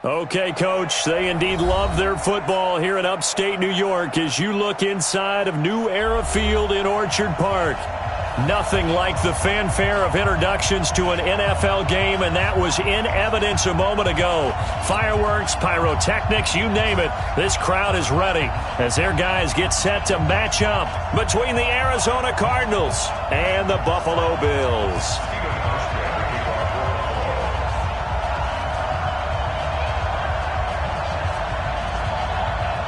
Okay, Coach, they indeed love their football here in upstate New York as you look inside of New Era Field in Orchard Park. Nothing like the fanfare of introductions to an NFL game, and that was in evidence a moment ago. Fireworks, pyrotechnics, you name it. This crowd is ready as their guys get set to match up between the Arizona Cardinals and the Buffalo Bills.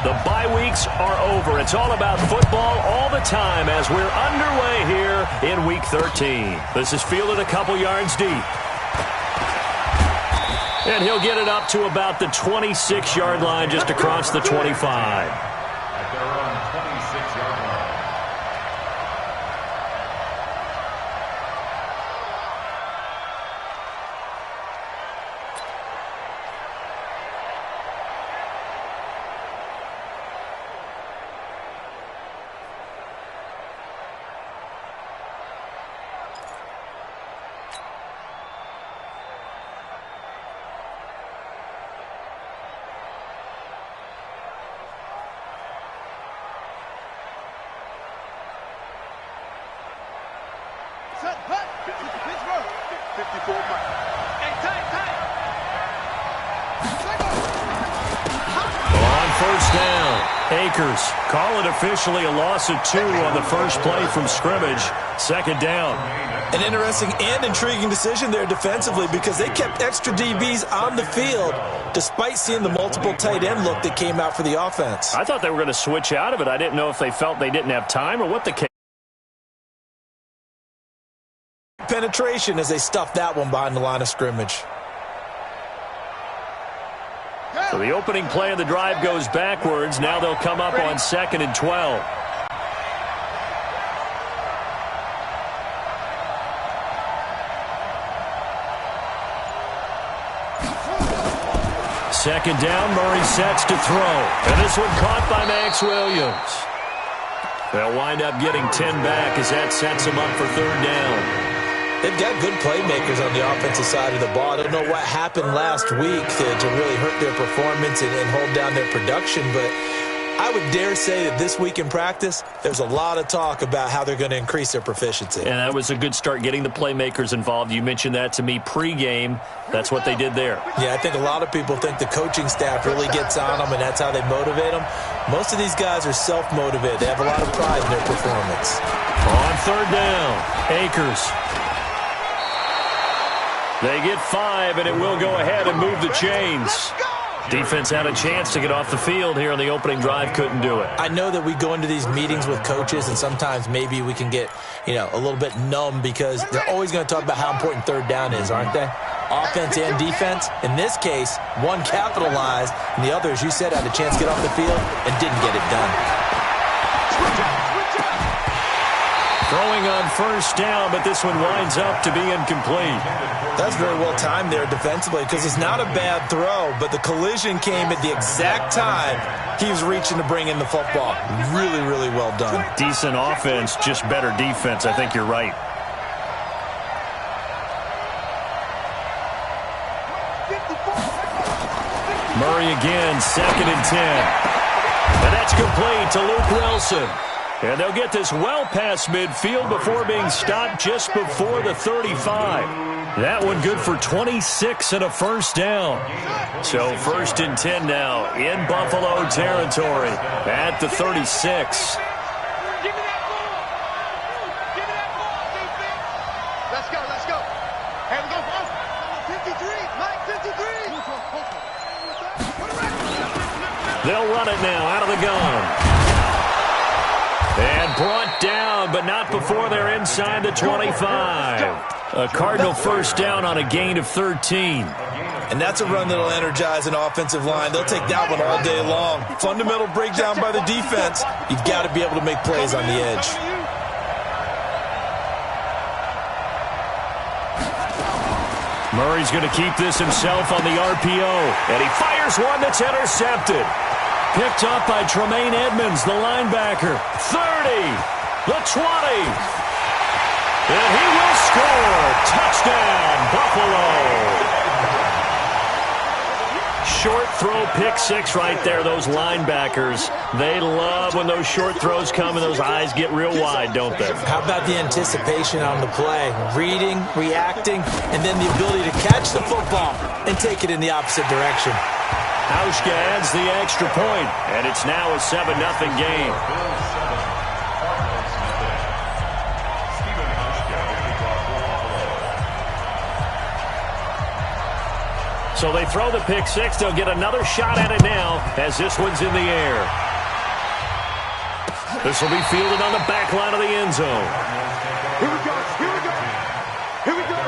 The bye weeks are over. It's all about football all the time as we're underway here in Week 13. This is fielded a couple yards deep. And he'll get it up to about the 26-yard line just across the 25. At their own 26-yard line. Call it officially a loss of 2 on the first play from scrimmage. Second down. An interesting and intriguing decision there defensively because they kept extra DBs on the field despite seeing the multiple tight end look that came out for the offense. I thought they were going to switch out of it. I didn't know if they felt they didn't have time or what the case. Penetration as they stuffed that one behind the line of scrimmage. So the opening play of the drive goes backwards. Now they'll come up on 2nd and 12. Second down, Murray sets to throw. And this one caught by Max Williams. They'll wind up getting 10 back as that sets them up for third down. They've got good playmakers on the offensive side of the ball. I don't know what happened last week to really hurt their performance and hold down their production, but I would dare say that this week in practice, there's a lot of talk about how they're going to increase their proficiency. And that was a good start getting the playmakers involved. You mentioned that to me pregame. That's what they did there. Yeah, I think a lot of people think the coaching staff really gets on them, and that's how they motivate them. Most of these guys are self-motivated. They have a lot of pride in their performance. On third down, Akers. They get 5, and it will go ahead and move the chains. Defense had a chance to get off the field here on the opening drive, couldn't do it. I know that we go into these meetings with coaches, and sometimes maybe we can get, a little bit numb because they're always going to talk about how important third down is, aren't they? Offense and defense. In this case, one capitalized, and the other, as you said, had a chance to get off the field and didn't get it done. Throwing on first down, but this one winds up to be incomplete. That's very well timed there defensively because it's not a bad throw, but the collision came at the exact time he was reaching to bring in the football. Really, really well done. Decent offense, just better defense. I think you're right. Murray again, 2nd and 10. And that's complete to Luke Wilson. And they'll get this well past midfield before being stopped just before the 35. That one good for 26 and a first down. So 1st and 10 now in Buffalo territory at the 36. Let's go. Here we go, 53, Mike, 53. They'll run it now out of the gun. And brought down, but not before they're inside the 25. A Cardinal first down on a gain of 13. And that's a run that'll energize an offensive line. They'll take that one all day long. Fundamental breakdown by the defense. You've got to be able to make plays on the edge. Murray's going to keep this himself on the RPO. And he fires one that's intercepted. Picked up by Tremaine Edmonds, the linebacker. 30, the 20. And he will score. Touchdown, Buffalo. short throw pick six right there. Those linebackers, they love when those short throws come and those eyes get real wide, don't they? How about the anticipation on the play? Reading, reacting, and then the ability to catch the football and take it in the opposite direction. Hauschka adds the extra point, and it's now a 7-0 game. So they throw the pick six. They'll get another shot at it now as this one's in the air. This will be fielded on the back line of the end zone. Here we go. Here we go. Here we go.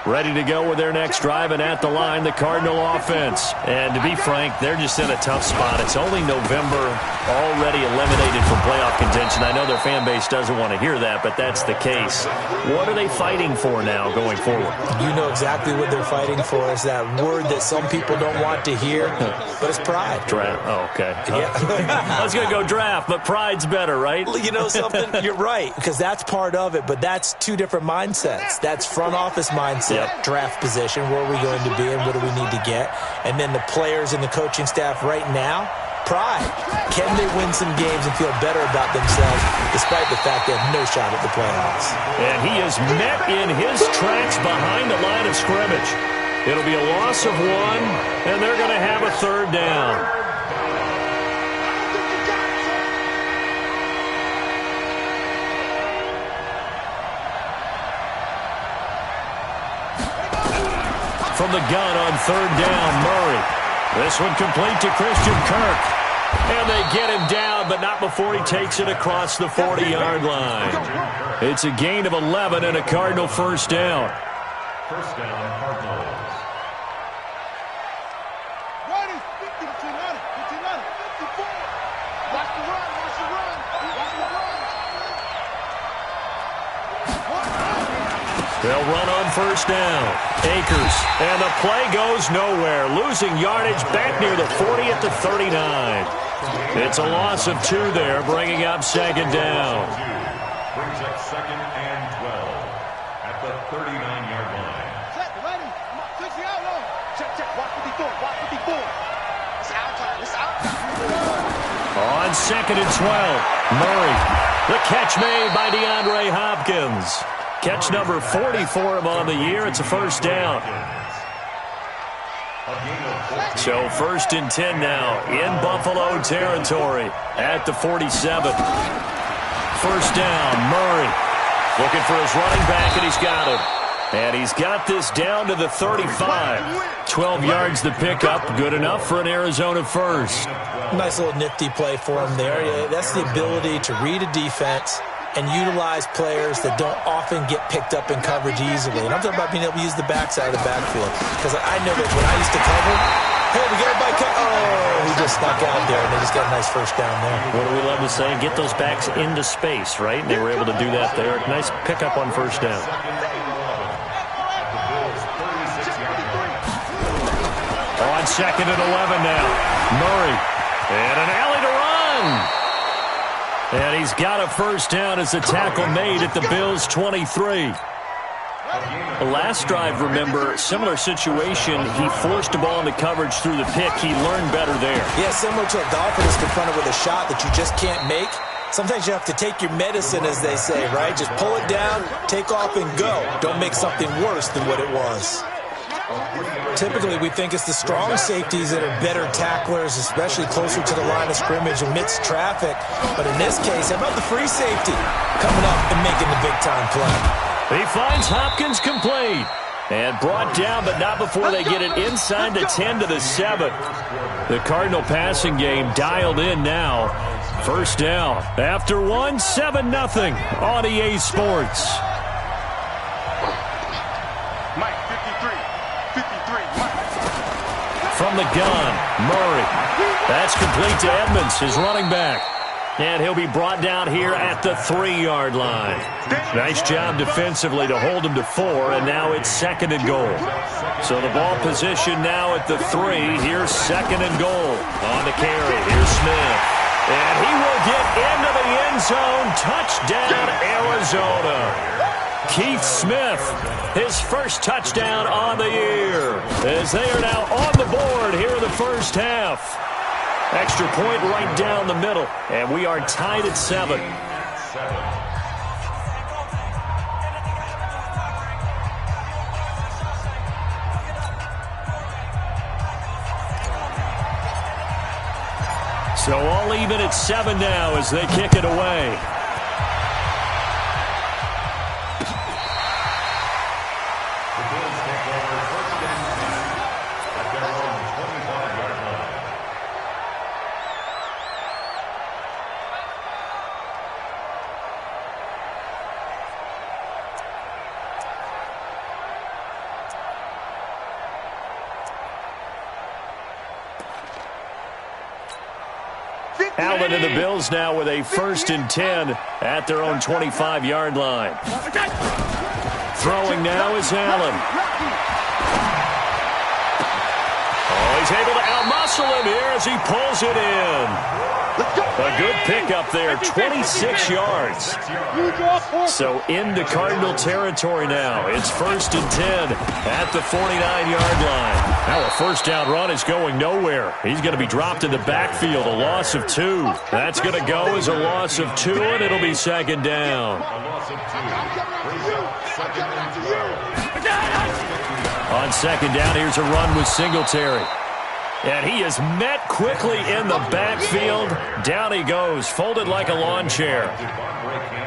Ready to go with their next drive, and at the line, the Cardinal offense. And to be frank, they're just in a tough spot. It's only November, already eliminated from playoff contention. I know their fan base doesn't want to hear that, but that's the case. What are they fighting for now going forward? You know exactly what they're fighting for. It's that word that some people don't want to hear, but it's pride. Draft. Oh, okay. Yeah. I was going to go draft, but pride's better, right? You know something? You're right, because that's part of it, but that's two different mindsets. That's front office mindset. Yep. Draft position, where are we going to be and what do we need to get? And then the players and the coaching staff right now, pride. Can they win some games and feel better about themselves despite the fact they have no shot at the playoffs? And he is met in his tracks behind the line of scrimmage. It'll be a loss of one, and they're going to have a third down. From the gun on third down, Murray. This one complete to Christian Kirk. And they get him down, but not before he takes it across the 40-yard line. It's a gain of 11 and a Cardinal first down. First down, Cardinals. Ronnie, 50 between 90, 54. Watch the run, watch the run, watch the run. They'll run on first down. Akers, and the play goes nowhere. Losing yardage back near the 40 at the 39. It's a loss of 2 there, bringing up second down. Brings up second and 12 at the 39-yard line. Check, ready. Switch the outlaw. Check. Watch 54, watch 54. It's out time, it's out time. On second and 12, Murray. The catch made by DeAndre Hopkins. Catch number 40 for him on the year. It's a first down. So first and 10 now in Buffalo territory at the 47. First down, Murray. Looking for his running back, and he's got him. And he's got this down to the 35. 12 yards the pickup. Good enough for an Arizona first. Nice little nifty play for him there. That's the ability to read a defense and utilize players that don't often get picked up in coverage easily. And I'm talking about being able to use the backside of the backfield. Because I know that when I used to cover, hey, we got a bike. Oh, he just snuck out there, and they just got a nice first down there. What do we love to say? Get those backs into space, right? And they were able to do that there. Nice pickup on first down. On second and 11 now. Murray. And an alley to run. And he's got a first down as the tackle made at the Bills' 23. The last drive, remember, similar situation. He forced the ball into coverage through the pick. He learned better there. Yeah, similar to a golfer that's confronted with a shot that you just can't make. Sometimes you have to take your medicine, as they say, right? Just pull it down, take off, and go. Don't make something worse than what it was. Typically, we think it's the strong safeties that are better tacklers, especially closer to the line of scrimmage amidst traffic. But in this case, how about the free safety coming up and making the big-time play? He finds Hopkins complete. And brought down, but not before they get it inside the 10 to the 7. The Cardinal passing game dialed in now. First down. After 1, 7-0 on EA Sports. Mike, 53, Mike. From the gun, Murray. That's complete to Edmonds, his running back. And he'll be brought down here at the 3-yard line. Nice job defensively to hold him to 4, and now it's 2nd and goal. So the ball position now at the 3. Here's 2nd and goal. On the carry, here's Smith. And he will get into the end zone. Touchdown, Arizona. Keith Smith, his first touchdown on the year, as they are now on the board here in the first half. Extra point right down the middle, and we are tied at 7. So all even at 7 now as they kick it away. Allen and the Bills now with a 1st and 10 at their own 25-yard line. Throwing now is Allen. Oh, he's able to outmuscle him here as he pulls it in. A good pickup there, 26 yards. So into Cardinal territory now. It's 1st and 10 at the 49-yard line. Now a first down run is going nowhere. He's going to be dropped in the backfield, a loss of 2. That's going to go as a loss of 2, and it'll be 2nd down. On 2nd down, here's a run with Singletary. And he is met quickly in the backfield. Down he goes, folded like a lawn chair.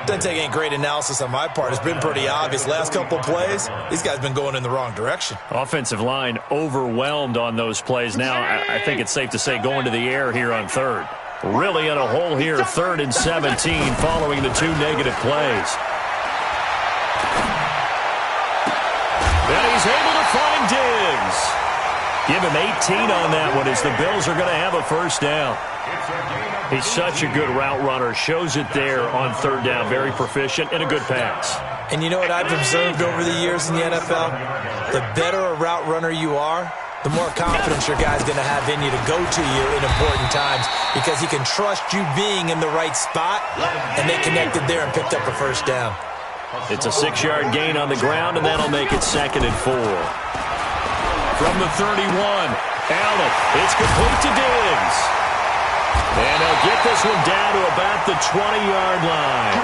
Doesn't take any great analysis on my part. It's been pretty obvious. Last couple plays, these guys been going in the wrong direction. Offensive line overwhelmed on those plays. Now, I think it's safe to say going to the air here on 3rd. Really in a hole here, 3rd and 17 following the 2 negative plays. And he's able to find Diggs. Give him 18 on that one as the Bills are going to have a first down. He's such a good route runner. Shows it there on 3rd down. Very proficient and a good pass. And you know what I've observed over the years in the NFL? The better a route runner you are, the more confidence your guy's going to have in you to go to you in important times because he can trust you being in the right spot, and they connected there and picked up a first down. It's a 6-yard gain on the ground, and that'll make it 2nd and 4. From the 31, Allen, it's complete to Diggs. And they'll get this one down to about the 20-yard line.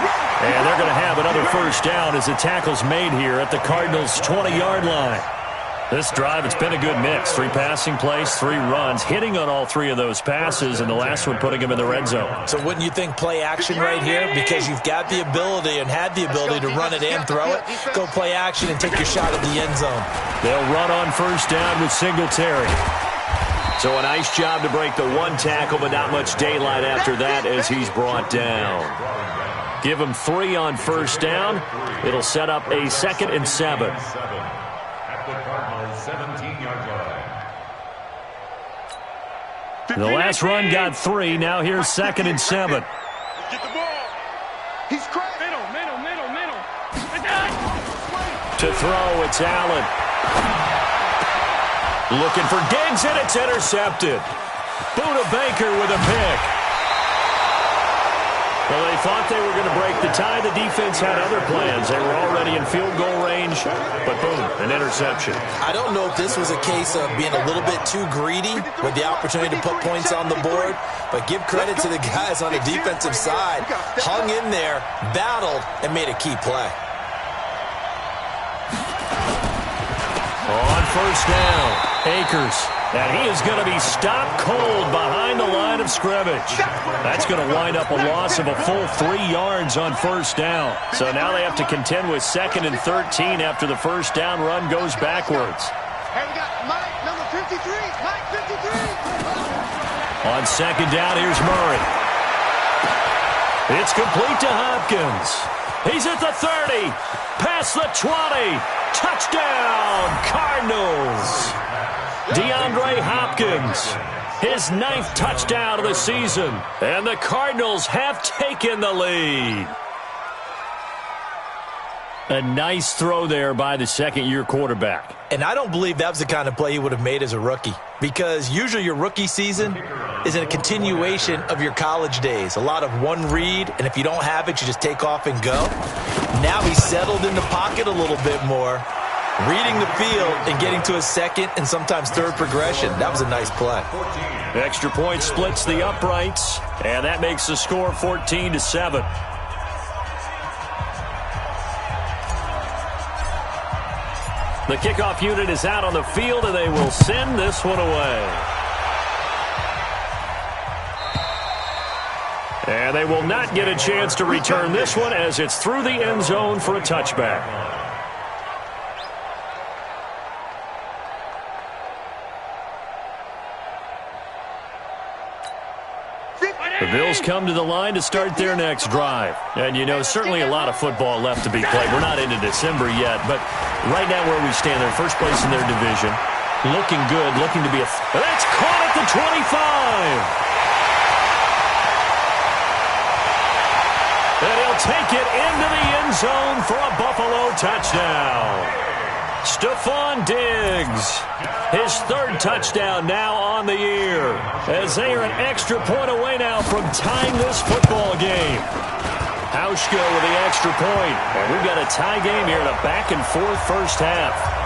And they're going to have another first down as the tackle's made here at the Cardinals' 20-yard line. This drive, it's been a good mix. 3 passing plays, 3 runs, hitting on all 3 of those passes, and the last one putting him in the red zone. So wouldn't you think play action right here? Because you've got the ability and had the ability to run it and throw it. Go play action and take your shot at the end zone. They'll run on first down with Singletary. So a nice job to break the 1 tackle, but not much daylight after that as he's brought down. Give him 3 on first down. It'll set up a 2nd and 7. The last run got 3. Now here's 2nd and 7. Get the ball. He's crazy. Middle. To throw, it's Allen. Looking for Diggs, and it's intercepted. Buda Baker with a pick. Well, they thought they were going to break the tie. The defense had other plans. They were already in field goal range, but boom, an interception. I don't know if this was a case of being a little bit too greedy with the opportunity to put points on the board, but give credit to the guys on the defensive side. Hung in there, battled, and made a key play. On first down, Akers. And he is going to be stopped cold behind the line of scrimmage. That's going to wind up a loss of a full 3 yards on first down. So now they have to contend with 2nd and 13 after the first down run goes backwards. Hey, we got Mike, number 53. Mike 53. On 2nd down, here's Murray. It's complete to Hopkins. He's at the 30. Past the 20. Touchdown, Cardinals. DeAndre Hopkins, His 9th touchdown of the season. And the Cardinals have taken the lead. A nice throw there by the second-year quarterback. And I don't believe that was the kind of play he would have made as a rookie, because usually your rookie season is a continuation of your college days. A lot of one read, and if you don't have it, you just take off and go. Now he's settled in the pocket a little bit more, reading the field and getting to his second and sometimes third progression. That was a nice play. Extra point splits the uprights, and that makes the score 14-7. The kickoff unit is out on the field, and they will send this one away. And they will not get a chance to return this one as it's through the end zone for a touchback. The Bills come to the line to start their next drive. And, you know, certainly a lot of football left to be played. We're not into December yet, but right now where we stand, they're first place in their division. Looking good, looking to be a... That's caught at the 25! And he'll take it into the end zone for a Buffalo touchdown. Stephon Diggs, his 3rd touchdown now on the year, as they are an extra point away now from tying this football game. Hauschka with the extra point, and we've got a tie game here in a back-and-forth first half.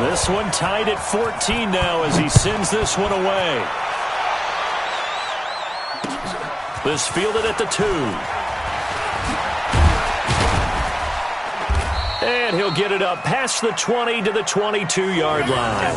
This one tied at 14 now as he sends this one away. This fielded at the 2. And he'll get it up past the 20 to the 22-yard line.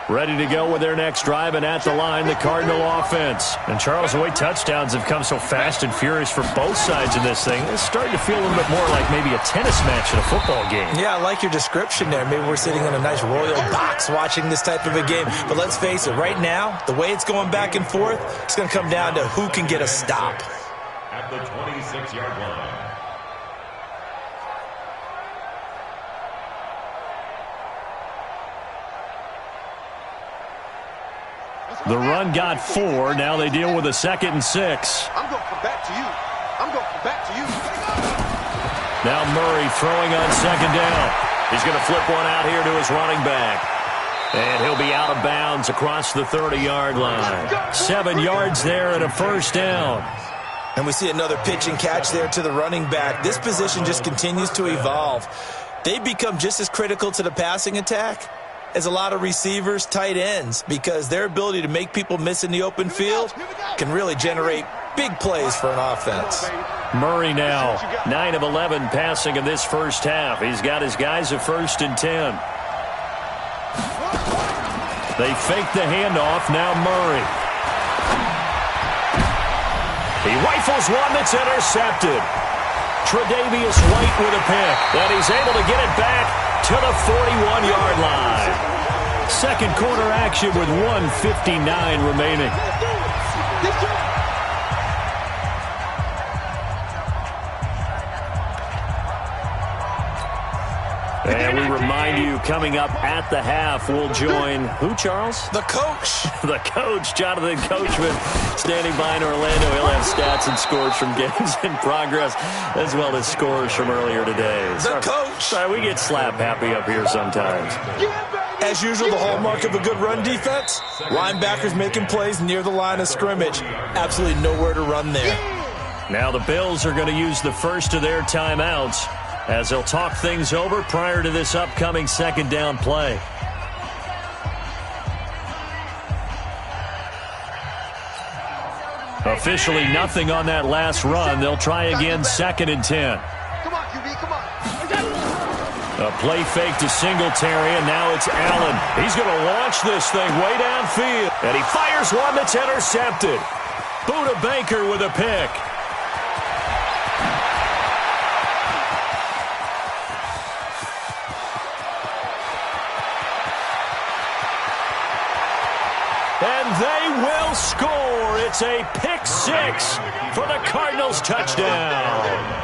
Ready to go with their next drive, and at the line, the Cardinal offense. And Charles, the way touchdowns have come so fast and furious for both sides in this thing, it's starting to feel a little bit more like maybe a tennis match in a football game. Yeah, I like your description there. Maybe we're sitting in a nice royal box watching this type of a game. But let's face it, right now, the way it's going back and forth, it's going to come down to who can get a stop. At the 26-yard line. The run got 4. Now they deal with a 2nd and 6. I'm going to come back to you. I'm going to come back to you. Now Murray throwing on 2nd down. He's going to flip one out here to his running back. And he'll be out of bounds across the 30-yard line. 7 yards there and a first down. And we see another pitch and catch there to the running back. This position just continues to evolve. They become just as critical to the passing attack as a lot of receivers, tight ends, because their ability to make people miss in the open field can really generate big plays for an offense. Murray now, 9 of 11 passing in this first half. He's got his guys at 1st and 10. They fake the handoff, now Murray. He rifles one that's intercepted. Tre'Davious White with a pick, and he's able to get it back to the 41-yard line. Second quarter action with 1:59 remaining. And we remind you, coming up at the half, we'll join who, Charles? The coach. The coach, Jonathan Coachman, standing by in Orlando. He'll have stats and scores from games in progress, as well as scores from earlier today. The coach. Sorry, we get slap happy up here sometimes. As usual, the hallmark of a good run defense, linebackers making plays near the line of scrimmage. Absolutely nowhere to run there. Now the Bills are going to use the first of their timeouts as they'll talk things over prior to this upcoming second down play. A Officially nothing on that last run. They'll try again, 2nd and 10. Come on, QB, come on. A play fake to Singletary, and now it's Allen. He's going to launch this thing way downfield. And he fires one that's intercepted. Buda Baker with a pick. And they will score. It's a pick 6 for the Cardinals touchdown.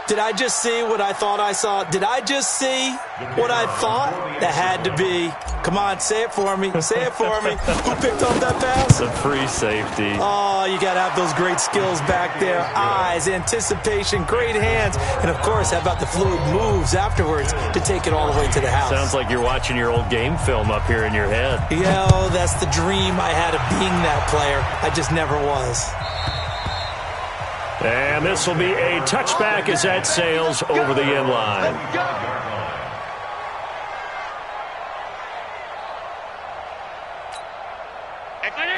Did I just see what I thought I saw? Did I just see what I thought? That had to be. Come on, say it for me. Say it for me. Who picked up that pass? The free safety. Oh, you got to have those great skills back there. Eyes, anticipation, great hands. And, of course, how about the fluid moves afterwards to take it all the way to the house? Sounds like you're watching your old game film up here in your head. Yeah, that's the dream I had of being that player. I just never was. And this will be a touchback as that sails over the end line.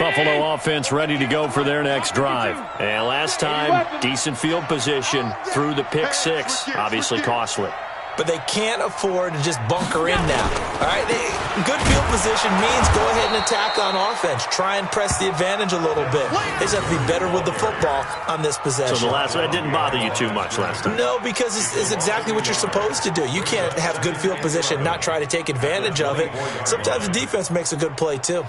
Buffalo offense ready to go for their next drive. And last time, decent field position through the pick 6. Obviously costly. But they can't afford to just bunker in now. All right, good field position means go ahead and attack on offense. Try and press the advantage a little bit. They just have to be better with the football on this possession. So the last one didn't bother you too much last time? No, because it's exactly what you're supposed to do. You can't have good field position, not try to take advantage of it. Sometimes the defense makes a good play too.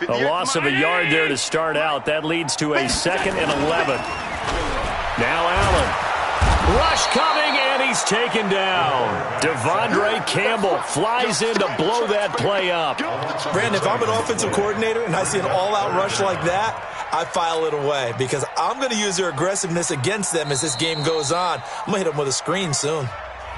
A loss of a yard there to start out. That leads to a 2nd and 11. Now Allen. Rush coming, and he's taken down. Devondre Campbell flies in to blow that play up. Brandon, if I'm an offensive coordinator and I see an all-out rush like that, I file it away because I'm going to use their aggressiveness against them as this game goes on. I'm going to hit them with a screen soon.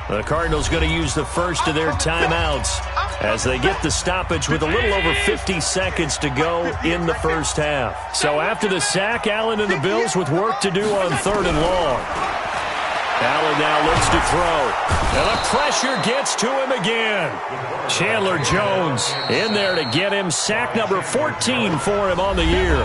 The Cardinals going to use the first of their timeouts as they get the stoppage with a little over 50 seconds to go in the first half. So after the sack, Allen and the Bills with work to do on 3rd and long. Allen now looks to throw. And the pressure gets to him again. Chandler Jones in there to get him sack number 14 for him on the year.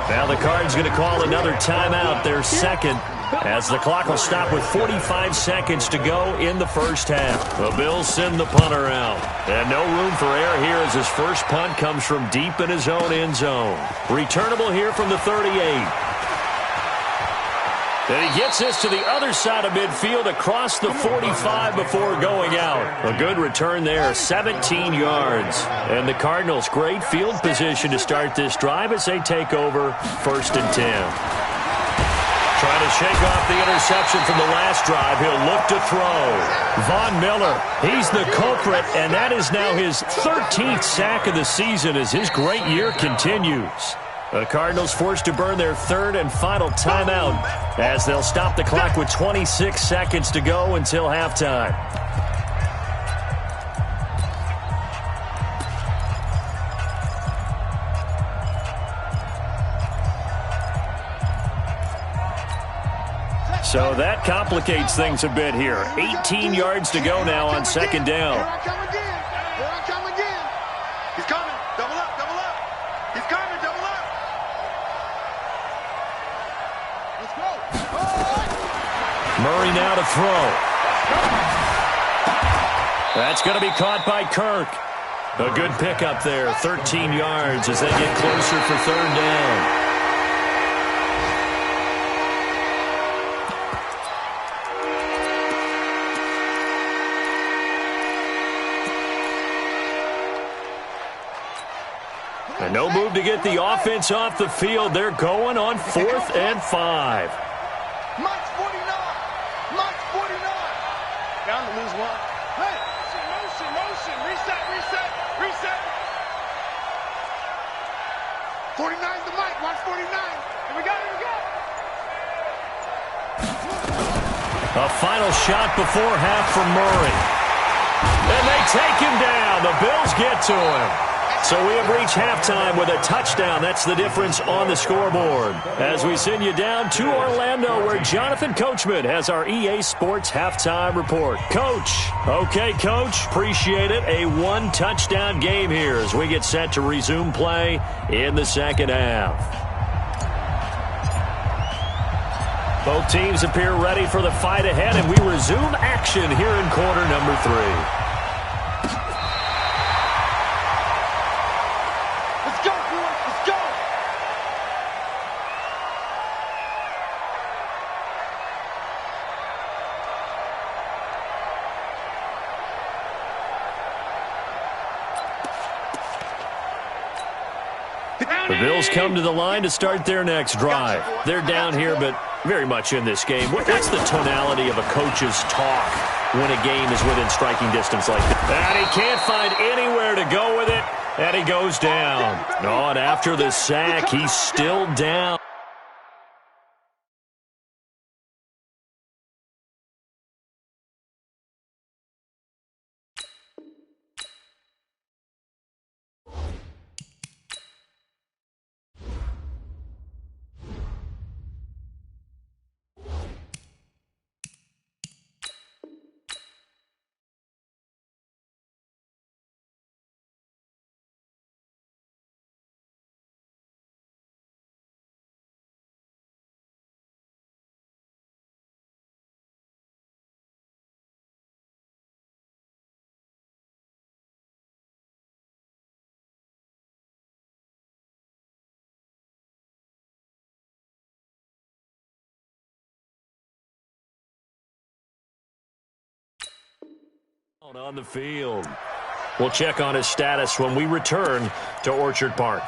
Now the Cards going to call another timeout, their 2nd. As the clock will stop with 45 seconds to go in the first half. The Bills send the punter out. And no room for error here as his first punt comes from deep in his own end zone. Returnable here from the 38. Then he gets this to the other side of midfield across the 45 before going out. A good return there, 17 yards. And the Cardinals, great field position to start this drive as they take over 1st and 10. Trying to shake off the interception from the last drive. He'll look to throw. Von Miller, he's the culprit, and that is now his 13th sack of the season as his great year continues. The Cardinals forced to burn their 3rd and final timeout as they'll stop the clock with 26 seconds to go until halftime. So that complicates things a bit here. 18 yards to go now on 2nd down. Here I come again. Here I come again. He's coming. Double up, double up. He's coming, double up. Let's go. Murray now to throw. That's going to be caught by Kirk. A good pickup there, 13 yards as they get closer for 3rd down. And no move to get the offense off the field. They're going on 4th and 5. Mike's 49. Mike's 49. Down to lose one. Hey, motion. Reset. 49's the Mike. Watch 49. Here we go. A final shot before half from Murray. And they take him down. The Bills get to him. So we have reached halftime with a touchdown. That's the difference on the scoreboard. As we send you down to Orlando, where Jonathan Coachman has our EA Sports halftime report. Coach. Okay, Coach. Appreciate it. A one-touchdown game here as we get set to resume play in the second half. Both teams appear ready for the fight ahead, and we resume action here in quarter number 3. The Bills come to the line to start their next drive. They're down here, but very much in this game. What's the tonality of a coach's talk when a game is within striking distance like that? And he can't find anywhere to go with it, and he goes down. Oh, and after the sack, he's still down. On the field. We'll check on his status when we return to Orchard Park.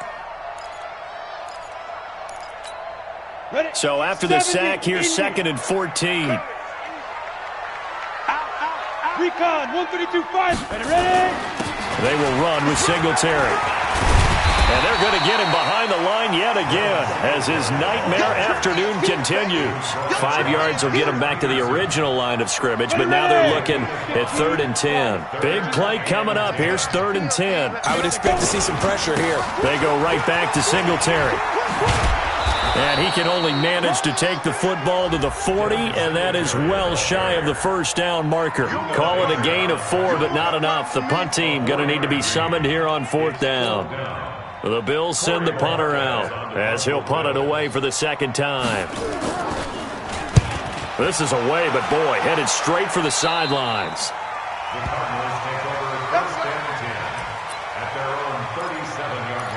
So after the sack, here's 2nd and 14. Out. Recon, 132-5. Ready? They will run with Singletary. And they're going to get him behind the line yet again as his nightmare afternoon continues. 5 yards will get him back to the original line of scrimmage, but now they're looking at 3rd and 10. Big play coming up. Here's 3rd and 10. I would expect to see some pressure here. They go right back to Singletary. And he can only manage to take the football to the 40, and that is well shy of the first down marker. Call it a gain of 4, but not enough. The punt team going to need to be summoned here on 4th down. The Bills send the punter out as he'll punt it away for the 2nd time. This is away, but boy, headed straight for the sidelines. The Cardinals take over 1st and 10 at their own 37-yard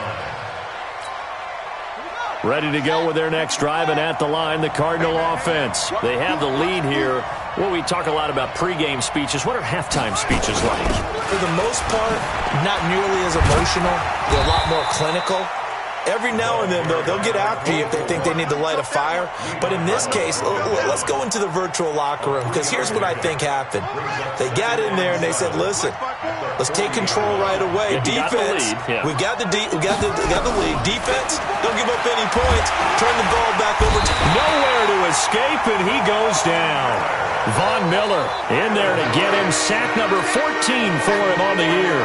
line. Ready to go with their next drive, and at the line, the Cardinal offense. They have the lead here. Well, we talk a lot about pregame speeches. What are halftime speeches like? For the most part, not nearly as emotional. They're a lot more clinical. Every now and then, though, they'll get after you if they think they need to light a fire. But in this case, let's go into the virtual locker room, because here's what I think happened. They got in there and they said, listen, let's take control right away. Defense, we got the lead. Defense, don't give up any points. Turn the ball back over. Nowhere to escape, and he goes down. Von Miller in there to get him. Sack number 14 for him on the year.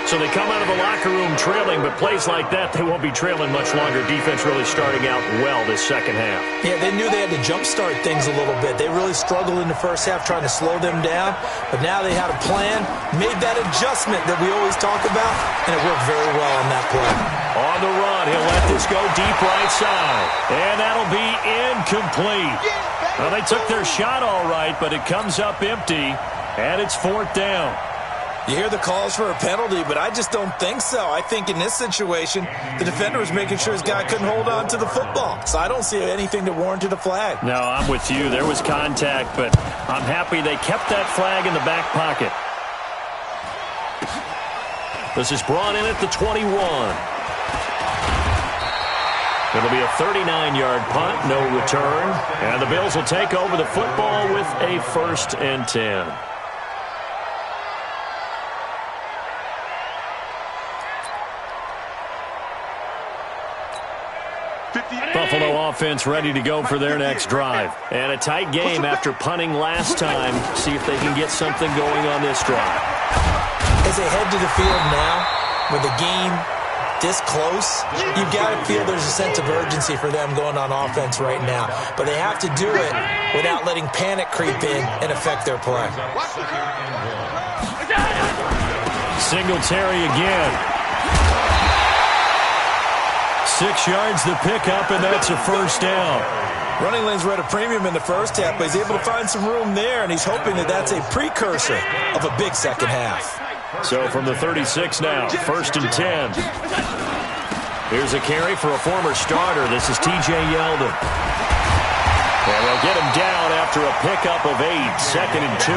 So they come out of the locker room trailing, but plays like that, they won't be trailing much longer. Defense really starting out well this second half. Yeah, they knew they had to jumpstart things a little bit. They really struggled in the first half trying to slow them down, but now they had a plan, made that adjustment that we always talk about, and it worked very well on that play. On the run, he'll let this go deep right side, and that'll be incomplete. Well, they took their shot all right, but it comes up empty, and it's 4th down. You hear the calls for a penalty, but I just don't think so. I think in this situation, the defender was making sure his guy couldn't hold on to the football. So I don't see anything that warranted a flag. No, I'm with you. There was contact, but I'm happy they kept that flag in the back pocket. This is brought in at the 21. It'll be a 39-yard punt, no return. And the Bills will take over the football with a 1st and 10. Buffalo offense ready to go for their next drive. And a tight game after punting last time. See if they can get something going on this drive. As they head to the field now, with the game this close, you've got to feel there's a sense of urgency for them going on offense right now. But they have to do it without letting panic creep in and affect their play. Singletary again. 6 yards the pickup, and that's a first down. Running lanes were at a premium in the first half, but he's able to find some room there, and he's hoping that that's a precursor of a big second half. So from the 36 now, 1st and 10. Here's a carry for a former starter. This is T.J. Yeldon. And they'll get him down after a pickup of 8, 2nd and 2.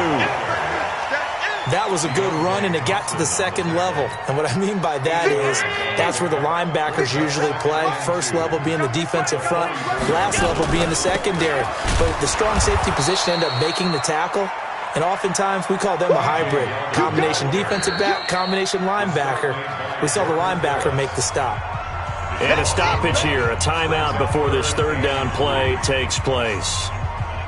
That was a good run, and it got to the second level. And what I mean by that is that's where the linebackers usually play. First level being the defensive front, last level being the secondary. But the strong safety position ended up making the tackle. And oftentimes we call them a hybrid. Combination defensive back, combination linebacker. We saw the linebacker make the stop. And a stoppage here, a timeout before this third down play takes place.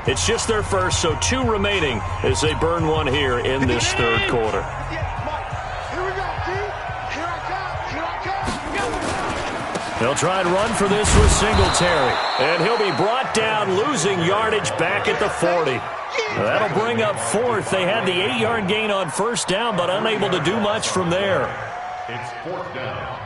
It's just their first, so 2 remaining as they burn one here in this third quarter. They'll try and run for this with Singletary. And he'll be brought down, losing yardage back at the 40. That'll bring up 4th. They had the 8-yard gain on first down, but unable to do much from there. It's 4th down.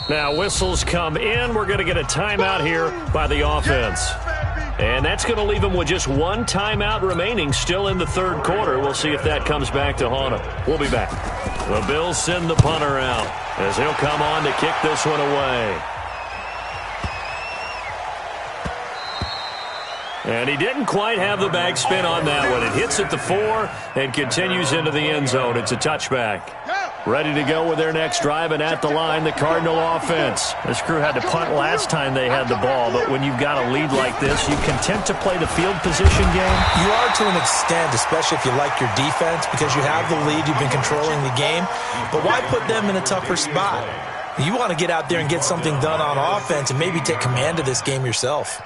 Now whistles come in. We're going to get a timeout here by the offense. And that's going to leave them with just 1 timeout remaining still in the third quarter. We'll see if that comes back to haunt them. We'll be back. The Bills send the punter out as he'll come on to kick this one away. And he didn't quite have the backspin on that one. It hits at the 4 and continues into the end zone. It's a touchback. Ready to go with their next drive, and at the line, the Cardinal offense. This crew had to punt last time they had the ball, but when you've got a lead like this, you content to play the field position game? You are to an extent, especially if you like your defense, because you have the lead, you've been controlling the game. But why put them in a tougher spot? You want to get out there and get something done on offense and maybe take command of this game yourself.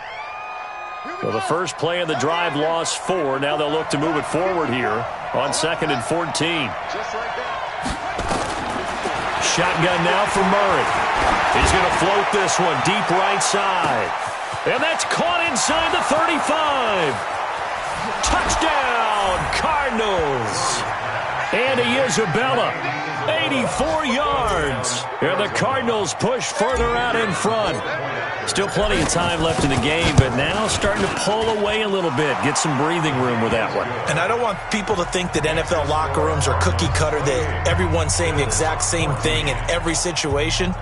Well, the first play of the drive lost 4. Now they'll look to move it forward here on 2nd and 14. Just like that. Shotgun now for Murray. He's going to float this one deep right side. And that's caught inside the 35. Touchdown, Cardinals. Andy Isabella, 84 yards. And the Cardinals push further out in front. Still plenty of time left in the game, but now starting to pull away a little bit, get some breathing room with that one. And I don't want people to think that NFL locker rooms are cookie cutter, that everyone's saying the exact same thing in every situation.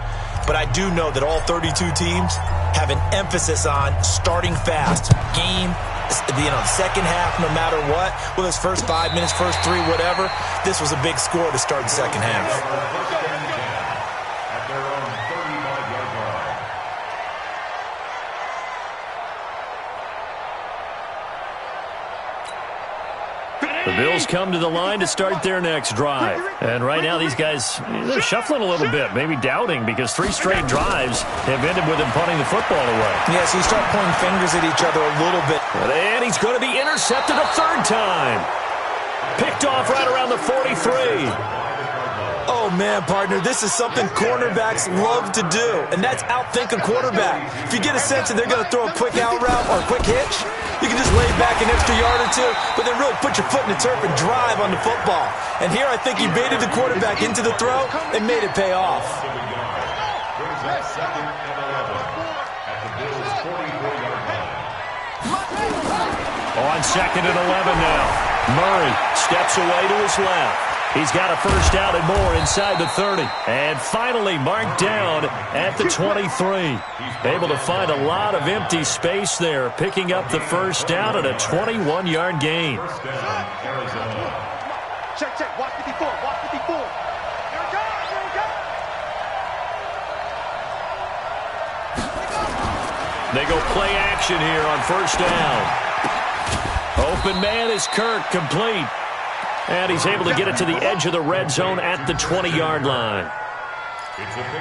But I do know that all 32 teams have an emphasis on starting fast. Game, second half, no matter what. Whether it's first 5 minutes, first 3, whatever. This was a big score to start the second half. At their own 35-yard line. The Bills come to the line to start their next drive. And right now these guys, they're shuffling a little bit, maybe doubting, because 3 straight drives have ended with them punting the football away. Yeah, so you start pointing fingers at each other a little bit. And he's going to be intercepted a 3rd time. Picked off right around the 43. Oh, man, partner, this is something cornerbacks love to do, and that's outthink a quarterback. If you get a sense that they're going to throw a quick out route or a quick hitch, You can just lay back an extra yard or two, but then really put your foot in the turf and drive on the football. And here I think he baited the quarterback into the throw and made it pay off. Brings up 2nd and 11 at the Bills' 44-yard line. On 2nd and 11 now. Murray steps away to his left. He's got a first down and more inside the 30. And finally marked down at the 23. Able to find a lot of empty space there, picking up the first down at a 21-yard gain. First down, Arizona. Check, check. Watch 54. Watch 54. Here we go. Here we go. They go play action here on first down. Open man is Kirk, complete. And he's able to get it to the edge of the red zone at the 20-yard line.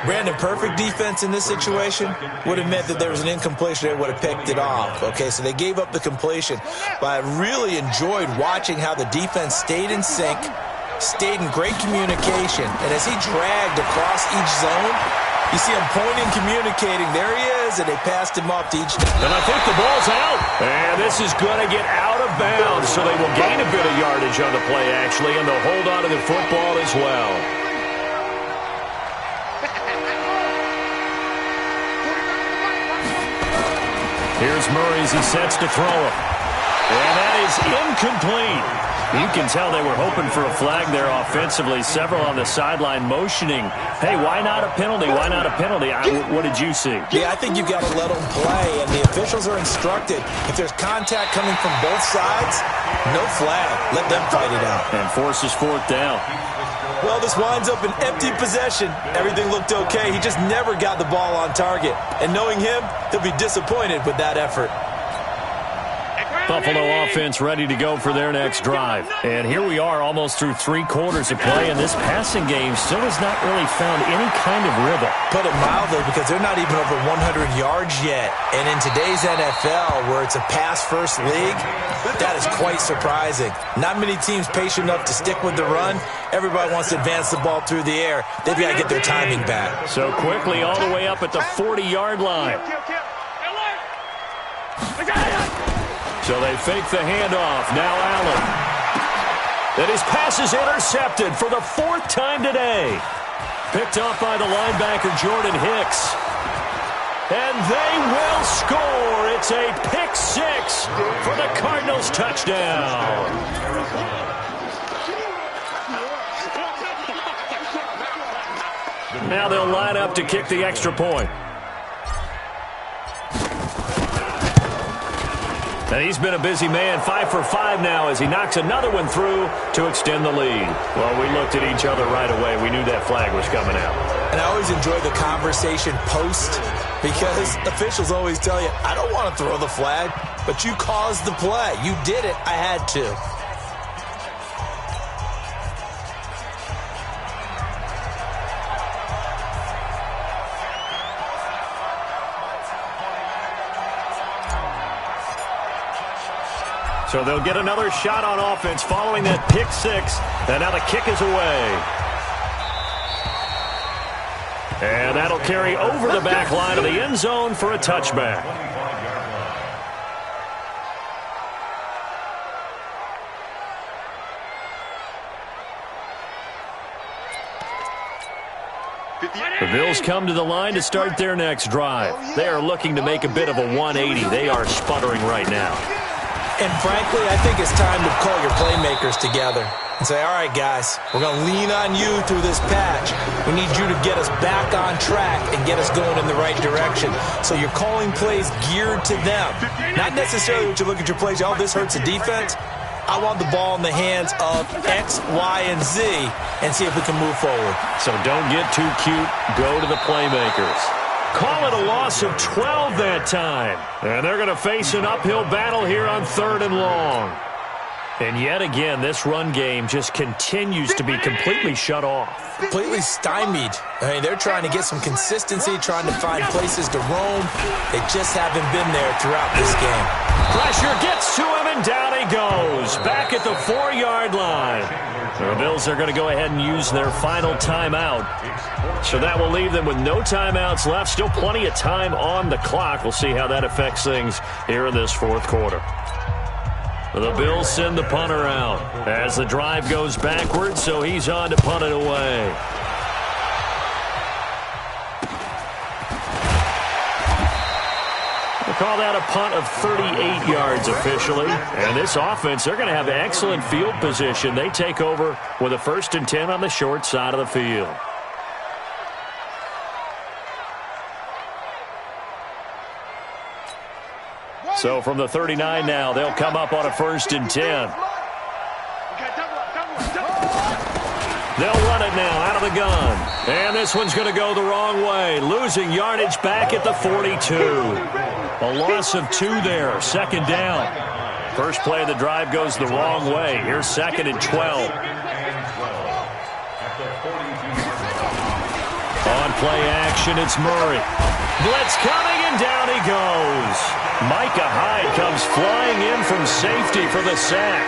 Brandon, perfect defense in this situation would have meant that there was an incompletion. They would have picked it off. Okay, so they gave up the completion. But I really enjoyed watching how the defense stayed in sync, stayed in great communication. And as he dragged across each zone, you see him pointing, communicating. There he is, and they passed him off to each. And I think the ball's out. And this is going to get out of bounds, so they will gain a bit of yardage on the play, actually, and they'll hold on to the football as well. Here's Murray as he sets to throw it. And that is incomplete. You can tell they were hoping for a flag there offensively. Several on the sideline motioning, hey, why not a penalty? Why not a penalty? What did you see? Yeah, I think you've got to let them play, and the officials are instructed. If there's contact coming from both sides, no flag. Let them fight it out. And forces fourth down. Well, this winds up an empty possession. Everything looked okay. He just never got the ball on target. And knowing him, he'll be disappointed with that effort. Buffalo offense ready to go for their next drive. And here we are almost through 3 quarters of play, and this passing game still has not really found any kind of rhythm. Put it mildly, because they're not even over 100 yards yet. And in today's NFL, where it's a pass-first league, that is quite surprising. Not many teams patient enough to stick with the run. Everybody wants to advance the ball through the air. They've got to get their timing back. So quickly all the way up at the 40-yard line. So they fake the handoff. Now Allen. And his pass is intercepted for the 4th time today. Picked off by the linebacker Jordan Hicks. And they will score. It's a pick 6 for the Cardinals touchdown. Now they'll line up to kick the extra point. And he's been a busy man, 5 for 5 now as he knocks another one through to extend the lead. Well, we looked at each other right away. We knew that flag was coming out. And I always enjoy the conversation post, because officials always tell you, I don't want to throw the flag, but you caused the play. You did it. I had to. So they'll get another shot on offense following that pick 6. And now the kick is away. And that'll carry over the back line of the end zone for a touchback. The Bills come to the line to start their next drive. They are looking to make a bit of a 180. They are sputtering right now. And frankly, I think it's time to call your playmakers together and say, all right, guys, we're going to lean on you through this patch. We need you to get us back on track and get us going in the right direction. So you're calling plays geared to them. Not necessarily what you look at your plays, oh, this hurts the defense. I want the ball in the hands of X, Y, and Z and see if we can move forward. So don't get too cute. Go to the playmakers. Call it a loss of 12 that time. And they're going to face an uphill battle here on 3rd and long. And yet again, this run game just continues to be completely shut off. Completely stymied. I mean, they're trying to get some consistency, trying to find places to roam. They just haven't been there throughout this game. Pressure gets to him, and down he goes. Back at the 4-yard line. The Bills are going to go ahead and use their final timeout. So that will leave them with no timeouts left. Still plenty of time on the clock. We'll see how that affects things here in this 4th quarter. The Bills send the punter out as the drive goes backwards, so he's on to punt it away. We'll call that a punt of 38 yards officially. And this offense, they're going to have excellent field position. They take over with a 1st and 10 on the short side of the field. So from the 39 now, they'll come up on a 1st and 10. They'll run it now out of the gun. And this one's going to go the wrong way. Losing yardage back at the 42. A loss of 2 there. 2nd down. First play of the drive goes the wrong way. Here's 2nd and 12. On play action, it's Murray. Blitz coming, and down he goes. Micah Hyde comes flying in from safety for the sack.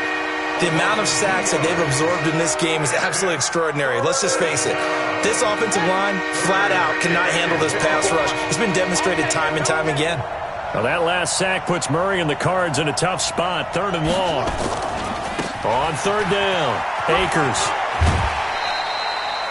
The amount of sacks that they've absorbed in this game is absolutely extraordinary. Let's just face it. This offensive line, flat out, cannot handle this pass rush. It's been demonstrated time and time again. Well, that last sack puts Murray and the Cards in a tough spot. 3rd and long. On 3rd down, Akers.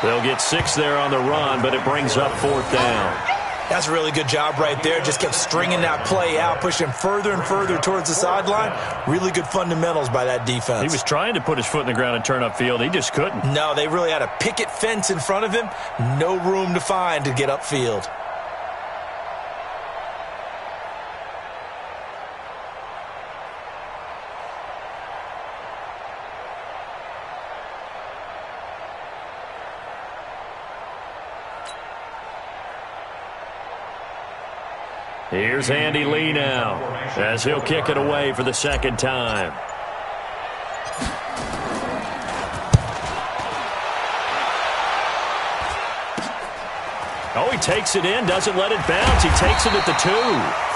They'll get 6 there on the run, but it brings up 4th down. That's a really good job right there. Just kept stringing that play out, pushing further and further towards the sideline. Really good fundamentals by that defense. He was trying to put his foot in the ground and turn upfield. He just couldn't. No, they really had a picket fence in front of him. No room to find to get upfield. Here's Andy Lee now, as he'll kick it away for the 2nd time. Oh, he takes it in, doesn't let it bounce. He takes it at the 2.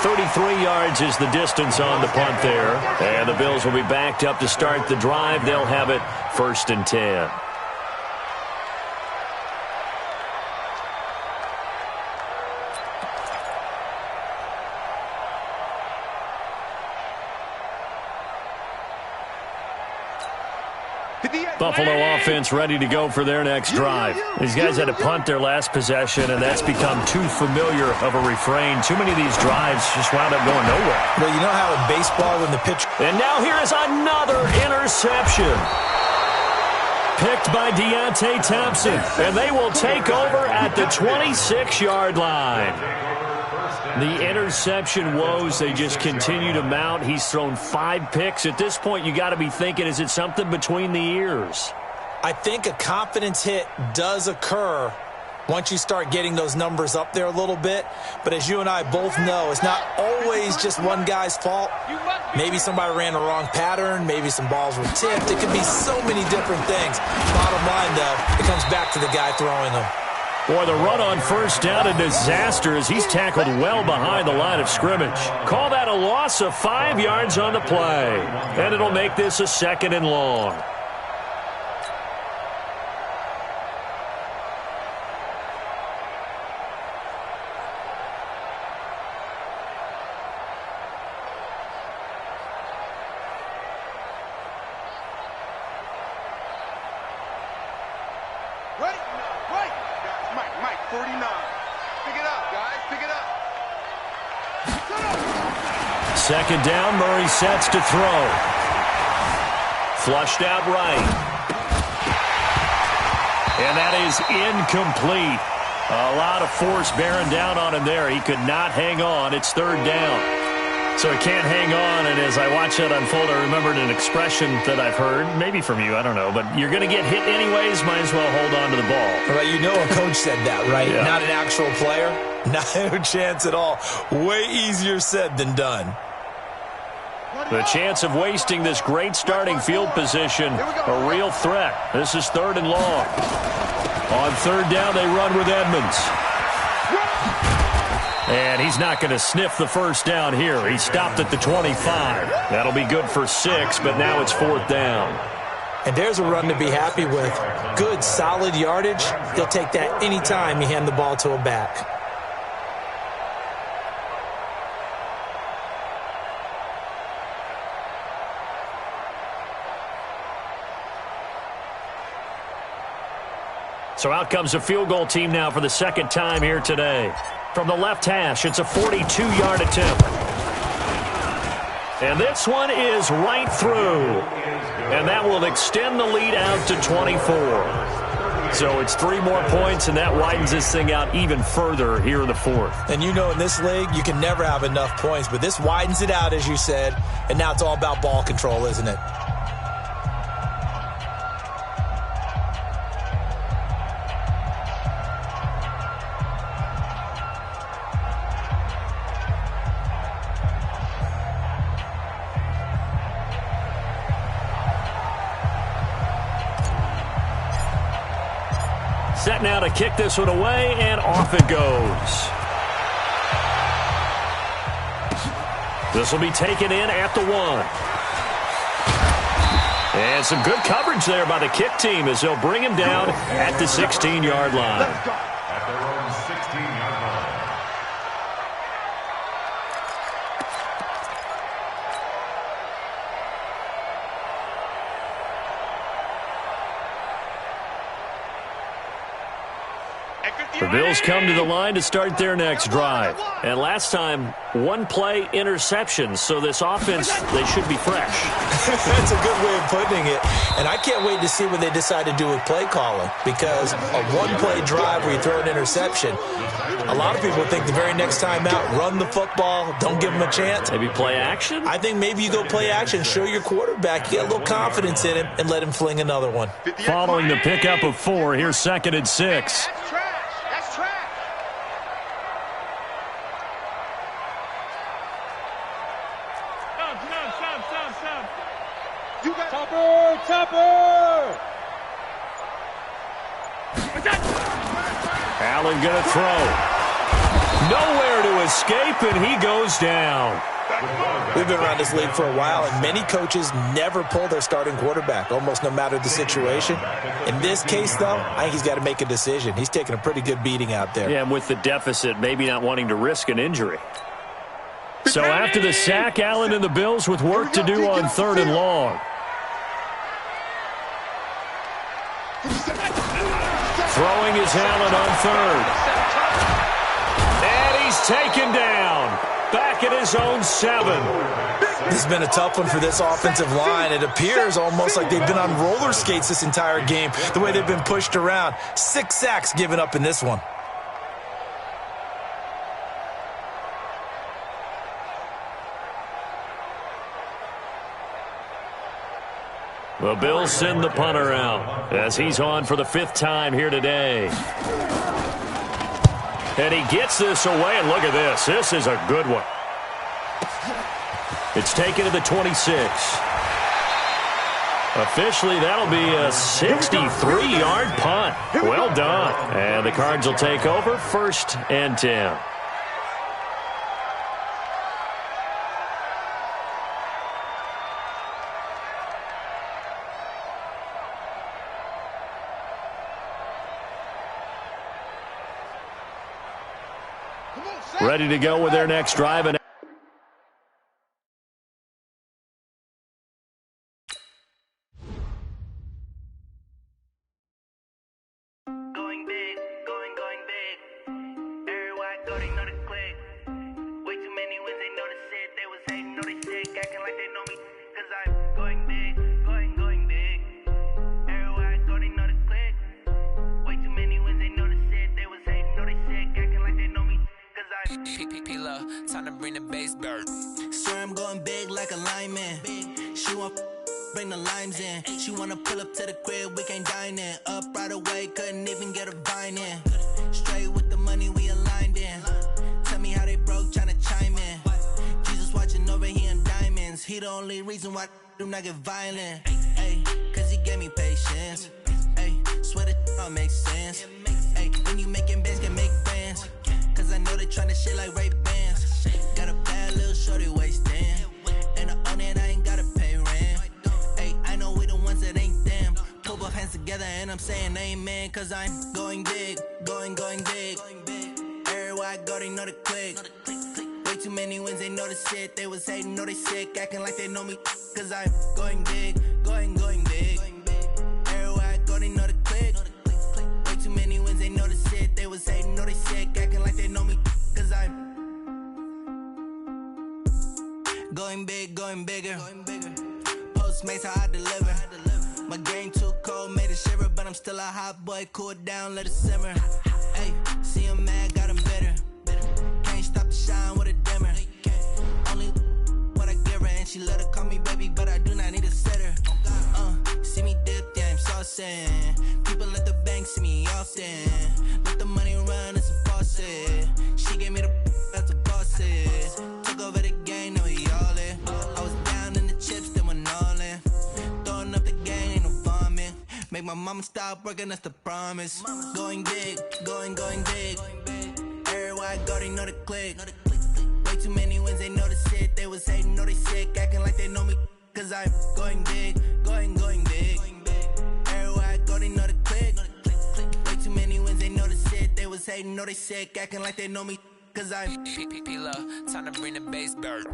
33 yards is the distance on the punt there. And the Bills will be backed up to start the drive. They'll have it 1st and 10. Buffalo offense ready to go for their next drive. These guys had to punt their last possession, and that's become too familiar of a refrain. Too many of these drives just wound up going nowhere. Well, you know how in baseball when the pitcher... And now here is another interception. Picked by Deontay Thompson, and they will take over at the 26-yard line. The interception woes, they just continue to mount. He's thrown 5 picks. At this point, you got to be thinking, is it something between the ears? I think a confidence hit does occur once you start getting those numbers up there a little bit. But as you and I both know, it's not always just one guy's fault. Maybe somebody ran the wrong pattern. Maybe some balls were tipped. It could be so many different things. Bottom line, though, it comes back to the guy throwing them. Boy, the run on 1st down, a disaster as he's tackled well behind the line of scrimmage. Call that a loss of 5 yards on the play. And it'll make this a 2nd and long. Mike, 49. Pick it up, guys. Pick it up. 2nd down, Murray sets to throw. Flushed out right. And that is incomplete. A lot of force bearing down on him there. He could not hang on. It's 3rd down. So he can't hang on, and as I watch that unfold, I remembered an expression that I've heard, maybe from you, I don't know, but you're going to get hit anyways, might as well hold on to the ball. Well, you know a coach said that, right? Yeah. Not an actual player. Not a chance at all. Way easier said than done. The chance of wasting this great starting field position, a real threat. This is 3rd and long. On 3rd down, they run with Edmonds. And he's not going to sniff the 1st down here. He stopped at the 25. That'll be good for 6, but now it's 4th down. And there's a run to be happy with. Good, solid yardage. They'll take that anytime you hand the ball to a back. So out comes a field goal team now for the second time here today. From the left hash, it's a 42-yard attempt. And this one is right through. And that will extend the lead out to 24. So it's 3 more points, and that widens this thing out even further here in the fourth. And you know in this league, you can never have enough points, but this widens it out, as you said, and now it's all about ball control, isn't it? Set now to kick this one away, and off it goes. This will be taken in at the 1. And some good coverage there by the kick team as they'll bring him down at the 16-yard line. At their own 16-yard line. The Bills come to the line to start their next drive. And last time, 1-play interception. So this offense, they should be fresh. That's a good way of putting it. And I can't wait to see what they decide to do with play calling. Because a 1-play drive where you throw an interception, a lot of people think the very next time out, run the football, don't give them a chance. Maybe play action? I think maybe you go play action, show your quarterback, you get a little confidence in him, and let him fling another one. Following the pickup of 4, here's 2nd and 6. Allen going to throw. Nowhere to escape, and he goes down. We've been around this league for a while, and many coaches never pull their starting quarterback, almost no matter the situation. In this case, though, I think he's got to make a decision. He's taking a pretty good beating out there. Yeah, and with the deficit, maybe not wanting to risk an injury. So after the sack, Allen and the Bills with work to do on 3rd and long. Throwing is Allen on 3rd. And he's taken down. Back at his own 7. This has been a tough one for this offensive line. It appears almost like they've been on roller skates this entire game, the way they've been pushed around. 6 sacks given up in this one. The Bills send the punter out as he's on for the 5th time here today. And he gets this away, and look at this. This is a good one. It's taken to the 26. Officially, that'll be a 63-yard punt. Well done. And the Cards will take over 1st and 10. Ready to go with their next drive. And going big, going big. Everywhere I go, they know the click. Way too many wins, they know the shit. They was hating, know they sick, acting like they know me. Cause I'm going big, going big. Everywhere I go, they know the click. Way too many wins, they know the shit. They was hating, know they sick, acting like they know me. P-P-P-Lo, time to bring the bass dirt. Swear I'm going big like a lineman. She want bring the limes in. She wanna pull up to the crib, we can't dine in. Up right away, couldn't even get a vine in. Straight with the money we aligned in. Tell me how they broke, tryna chime in. Jesus watching over here in diamonds. He the only reason why I do not get violent. Ay, cause he gave me patience. Ay, swear that all makes sense. Ay, when you making bands, can make bands. Cause I know they tryna shit like Ray-Bans. Got a bad little shorty wasting. And I own it, I ain't gotta pay rent. Ay, I know we the ones that ain't them. Pull both hands together and I'm saying amen. Cause I'm going big, going big. Everywhere I go, they know the click. Way too many wins, they know the shit. They was hating, know they sick, acting like they know me. Cause I'm going big, going big. Everywhere I go, they know the click. Way too many Going big, going bigger. Postmates how I deliver. My game too cold, made it shiver, but I'm still a hot boy. Cool it down, let it simmer. Hey, see him mad, got him bitter. Can't stop the shine with a dimmer. Only what I give her, and she let her call me baby, but I do not need a sitter. See me dip, yeah, I'm saucing. People at the bank see me often. Let the money run, it's a faucet. She gave me the that's a bosses. Took over the game, now we all in. I was down in the chips, then went all in. Throwing up the game, ain't no vomit. Make my mama stop working, that's the promise. Going big, going big. Everywhere I go, they know the click. Way too many wins, they know the shit. They was hating, know they sick, acting like they know me. Cause I'm going big, going big. Everywhere I go, they know the click. Way too many wins, they know the shit. They was hating, know they sick, acting like they know me. Cause I'm P-Lo, time to bring the bass bird.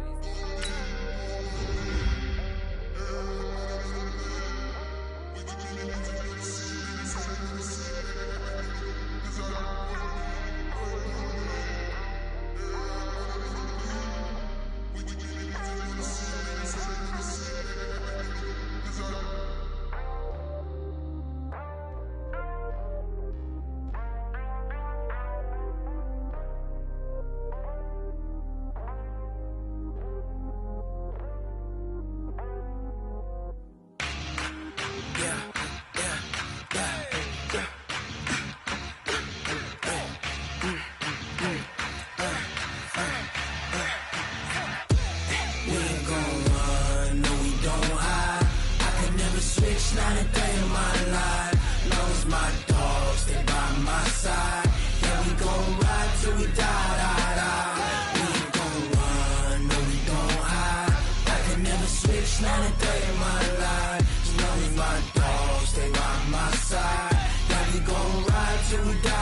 Not a day in my life. Long as my dogs stay by my side. Yeah, we gon' ride till we die. We ain't gon' run, no we don't hide. I can never switch, not a day in my life. As long as my dogs stay by my side. Yeah, we gon' ride till we die.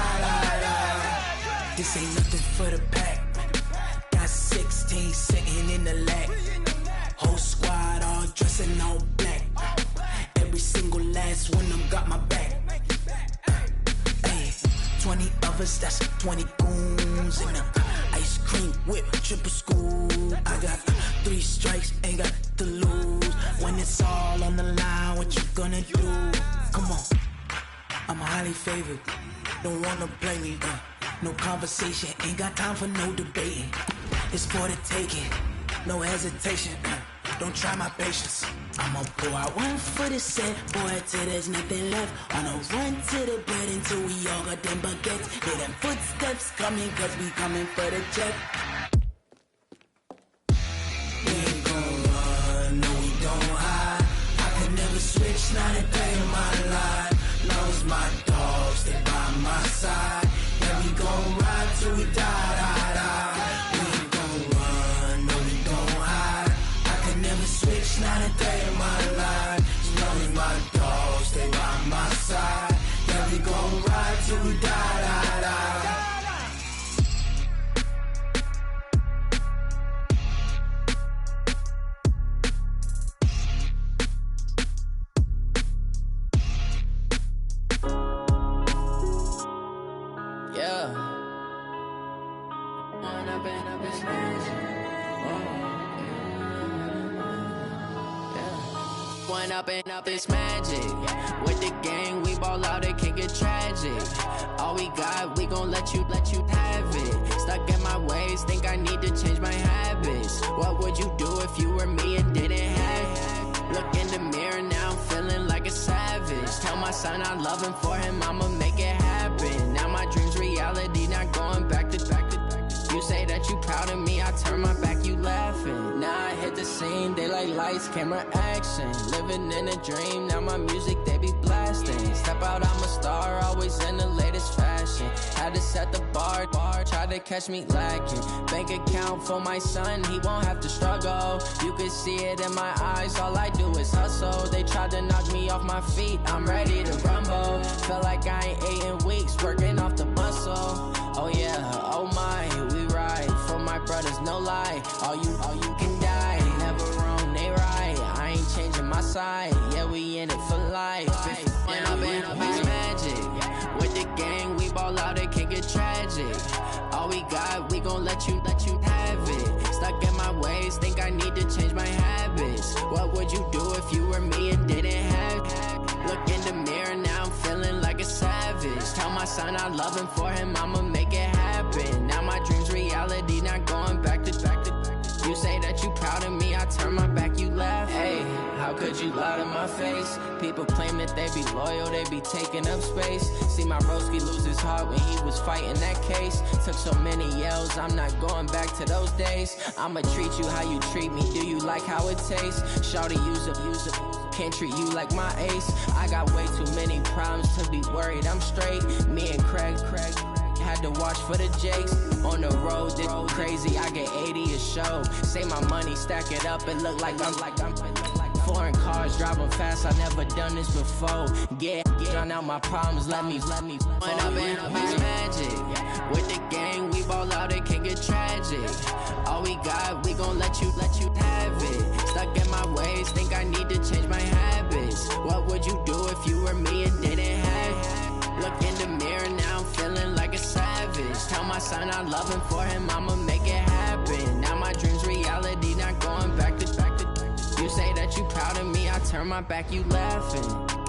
This ain't nothing for the pack. Got 16 sitting in the lap. Whole squad all dressing all black. Every single last one of them got my back. Ay, 20 of us, that's 20 goons. And ice cream whip, triple scoop. I got 3 strikes, ain't got to lose. When it's all on the line, what you gonna do? Come on, I'm highly favored. Don't wanna play me, no conversation. Ain't got time for no debating. It's for the taking, no hesitation. Don't try my patience. I'ma pour out one for the set, boy, till there's nothing left. On a run to the bread until we all got them baguettes. Hear them footsteps coming, cause we coming for the check. We ain't gon' run, no we don't hide. I can never switch, not a day in my life. Long as my dogs stay by my side. Yeah, we gon' ride till we die. We ain't gon' run, no we don't hide. I can never switch, not a day in my life. As long as my dogs stay by my side. Yeah, we gon' ride till we die. Yeah. One up and up, it's magic. With the gang, we ball out, it can get tragic. All we got, we gon' let you have it. Stuck in my ways, think I need to change my habits. What would you do if you were me and didn't have it? Look in the mirror, now I'm feeling like a savage. Tell my son I love him, for him I'ma make it happen. Now my dream's reality, not going back to. You say that you proud of me, I turn my back, you laughing. Now I hit the scene, they like lights, camera, action. Living in a dream, now my music, they be blasting. Step out, I'm a star, always in the latest fashion. Had to set the bar, try to catch me lacking. Bank account for my son, he won't have to struggle. You can see it in my eyes, all I do is hustle. They tried to knock me off my feet, I'm ready to rumble. Felt like I ain't ate in weeks, working off the muscle. Oh yeah, oh my, we ride for my brothers, no lie. All you can die, never wrong, they right. I ain't changing my side, yeah, we in it for life. And up, it's magic. With the gang, we ball out, it can get tragic. All we got, we gon' let you have it. Stuck in my ways, think I need to change my habits. What would you do if you were me and didn't have it? Look in the mirror, now I'm feeling like a savage. Tell my son I love him, for him I'ma make it happen. Now my dream's reality, not going back to. You say that you proud of me, I turn my back, you laugh. Hey, how could you lie to my face? People claim that they be loyal, they be taking up space. See my broski lose his heart when he was fighting that case. Took so many yells, I'm not going back to those days. I'ma treat you how you treat me, do you like how it tastes? Shawty, use up, can't treat you like my ace. I got way too many problems to be worried, I'm straight. Me and Craig had to watch for the Jakes. On the road, this crazy, I get 80 a show. Say my money, stack it up, it look like I'm foreign cars, driving fast, I never done this before. Get drown out my problems, let me When up and magic. With the gang, we ball out, it can get tragic. All we got, we gon' let you have it. Stuck in my ways, think I need to change my habits. What would you do if you were me and didn't have it? Look in the mirror, now I'm feeling like a savage. Tell my son I love him, for him I'ma make it happen. Now my dream's reality, not going back to. You say that you proud of me, I turn my back, you laughing.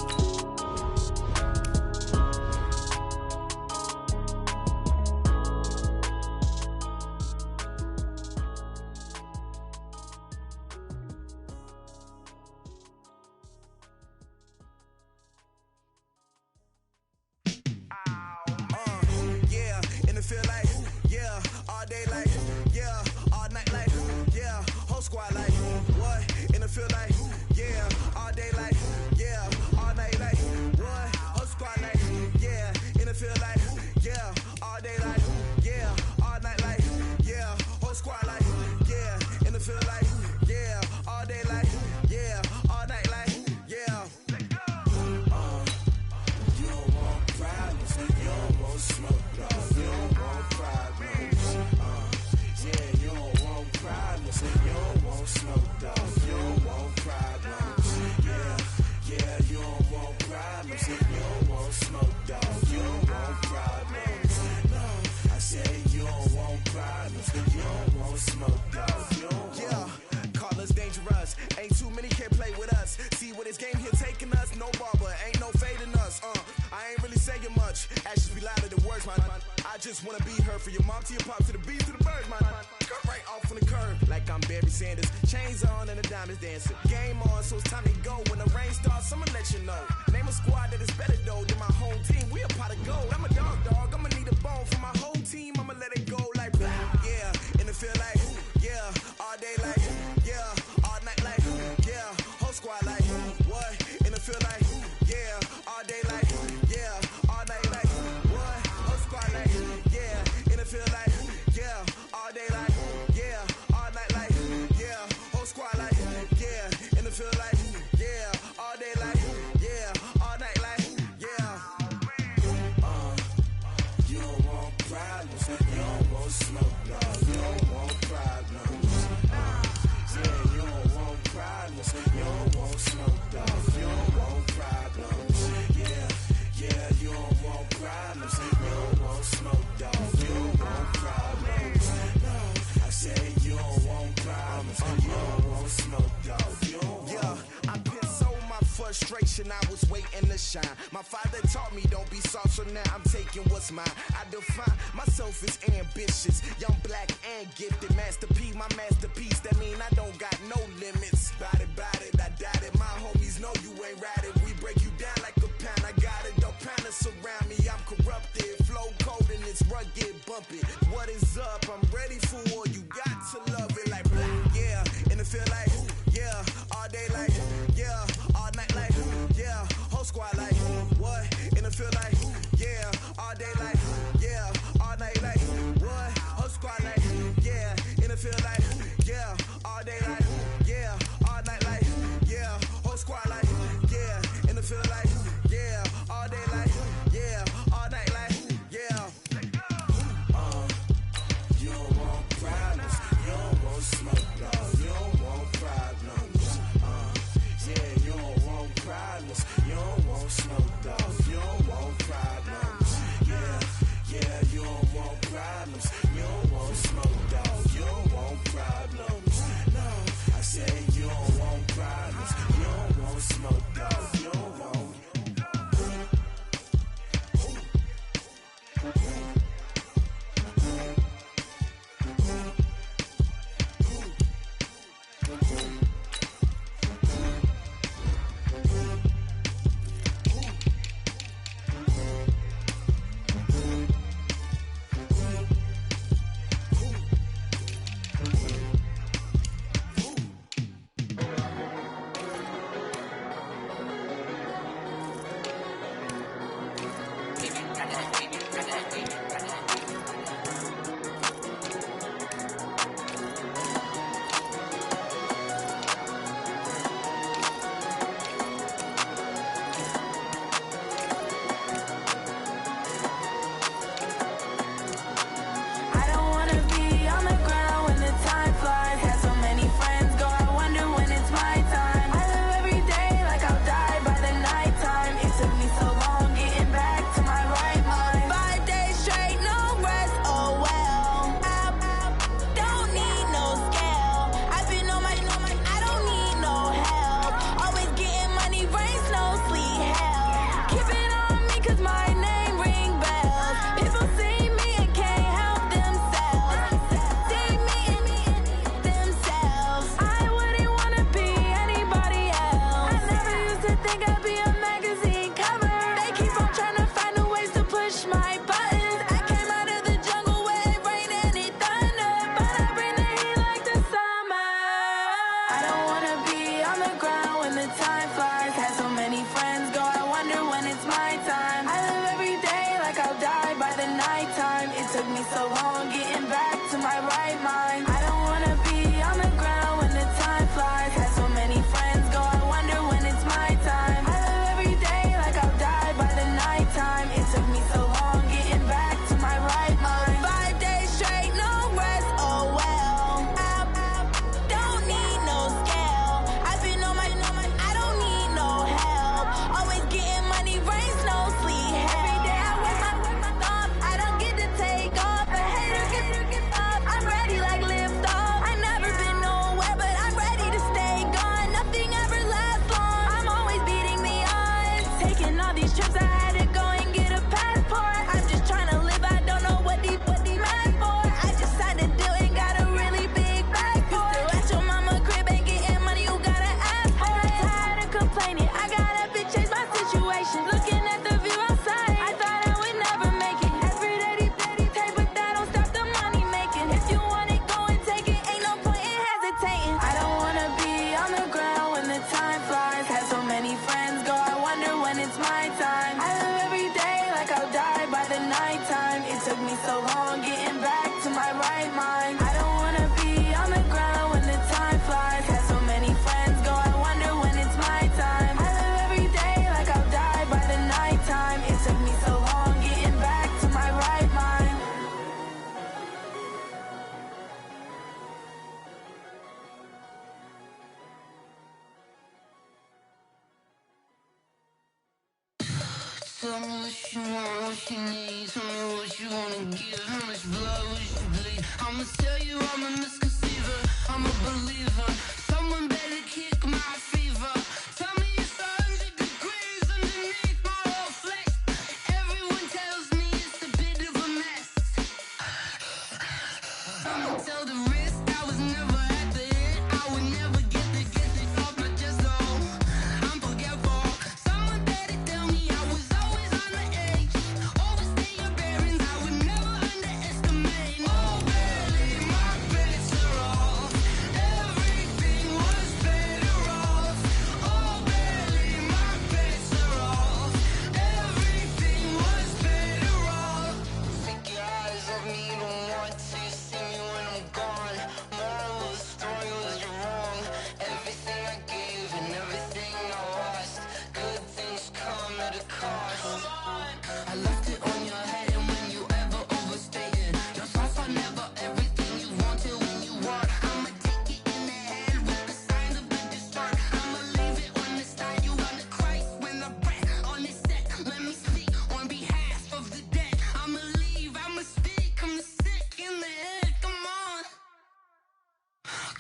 I was waiting to shine. My father taught me don't be soft, so now I'm taking what's mine. I define myself as ambitious, young, black, and gifted. Master P, my masterpiece. That mean I don't got no limits. Bout it, I doubt it. My homies know you ain't ratted. We break you down like a pound. I got it, don't pound to surround me. I'm corrupted, flow cold and it's rugged, bump it. What is up? I'm ready for war. You got to love it like black, yeah. And it feel like, yeah, all day like, yeah, all night like, yeah, whole squad like, what? And it feel like, yeah, all day like, yeah, all night like, what? Whole squad like, yeah, and it feel like, yeah, all day like, yeah, all night like, yeah, whole squad like, yeah, and it feel like, yeah, all day like, yeah, all night like, yeah. You don't want problems, you don't want smoke, dog. You don't want problems. Yeah, you don't want problems, you don't want smoke, dog. You don't want problems. Yeah, you don't want problems, you don't want smoke, dog. You don't want problems. took me so long getting back to my right mind. I don't wanna be on the ground when the time flies. Had so many friends go, I wonder when it's my time. I live every day like I'll die by the nighttime. It took me so long getting back to my right mind. 5 days straight, no rest, oh well. I don't need no scale. I've been on my, I don't need no help. Always getting money, rain, snow, sleet. Every day I work my thumb. I don't get to take off. A hater get up. I'm ready like lift off. I never been nowhere, but I'm ready to stay gone. Nothing ever lasts long. I'm always beating the odds. Taking all these trips, I had to go and get a passport. I'm just trying to live. I don't know what these mad for. I just signed a deal and got a really big bag for it. At your mama crib ain't getting money, you gotta ask for it. Tired of complaining, I got up and changed my situation. Looking at the view outside, I thought I would never make it. Every day they pay, but that don't stop the money making. If you want it, go and take it. Ain't no point in hesitating. I don't wanna be on the ground when the time flies. Had so many friends go, I wonder when it's my time. I live every day like I'll die by the nighttime. It took me so long getting back to my right mind. I don't wanna be on the ground when the time flies. Had so many friends go, I wonder when it's my time. I live every day like I'll die by the nighttime. It took me so long getting back to my right mind. Tell me what you want, what you need. Tell me what you wanna give. How much blood would you bleed? I'ma tell you I'm a misconceiver. I'm a believer. Someone better kick my fever. Tell me it's 100 degrees underneath my whole flesh. Everyone tells me it's a bit of a mess. I'ma tell the risk I was never at the end. I would never get this off my chest though. I'm forgetful. Someone better tell me I was always on the edge. Overstay your bearings, I would never underestimate. Oh, barely my bets are off. Everything was better off. Oh, barely my bets are off. Everything was better off. Take your eyes off me, don't want to see me when I'm gone. Moral of the story was you're wrong. Everything I gave and everything I lost. Good things come at a cost. I left it on your head, and when you ever overstay it, your thoughts are never everything you wanted when you want. I'ma take it in the head with the signs of the distort. I'ma leave it on the side. You wanna Christ when the breath on this set. Let me speak on behalf of the dead. I'ma leave, I'ma speak. I'm sick in the head. Come on,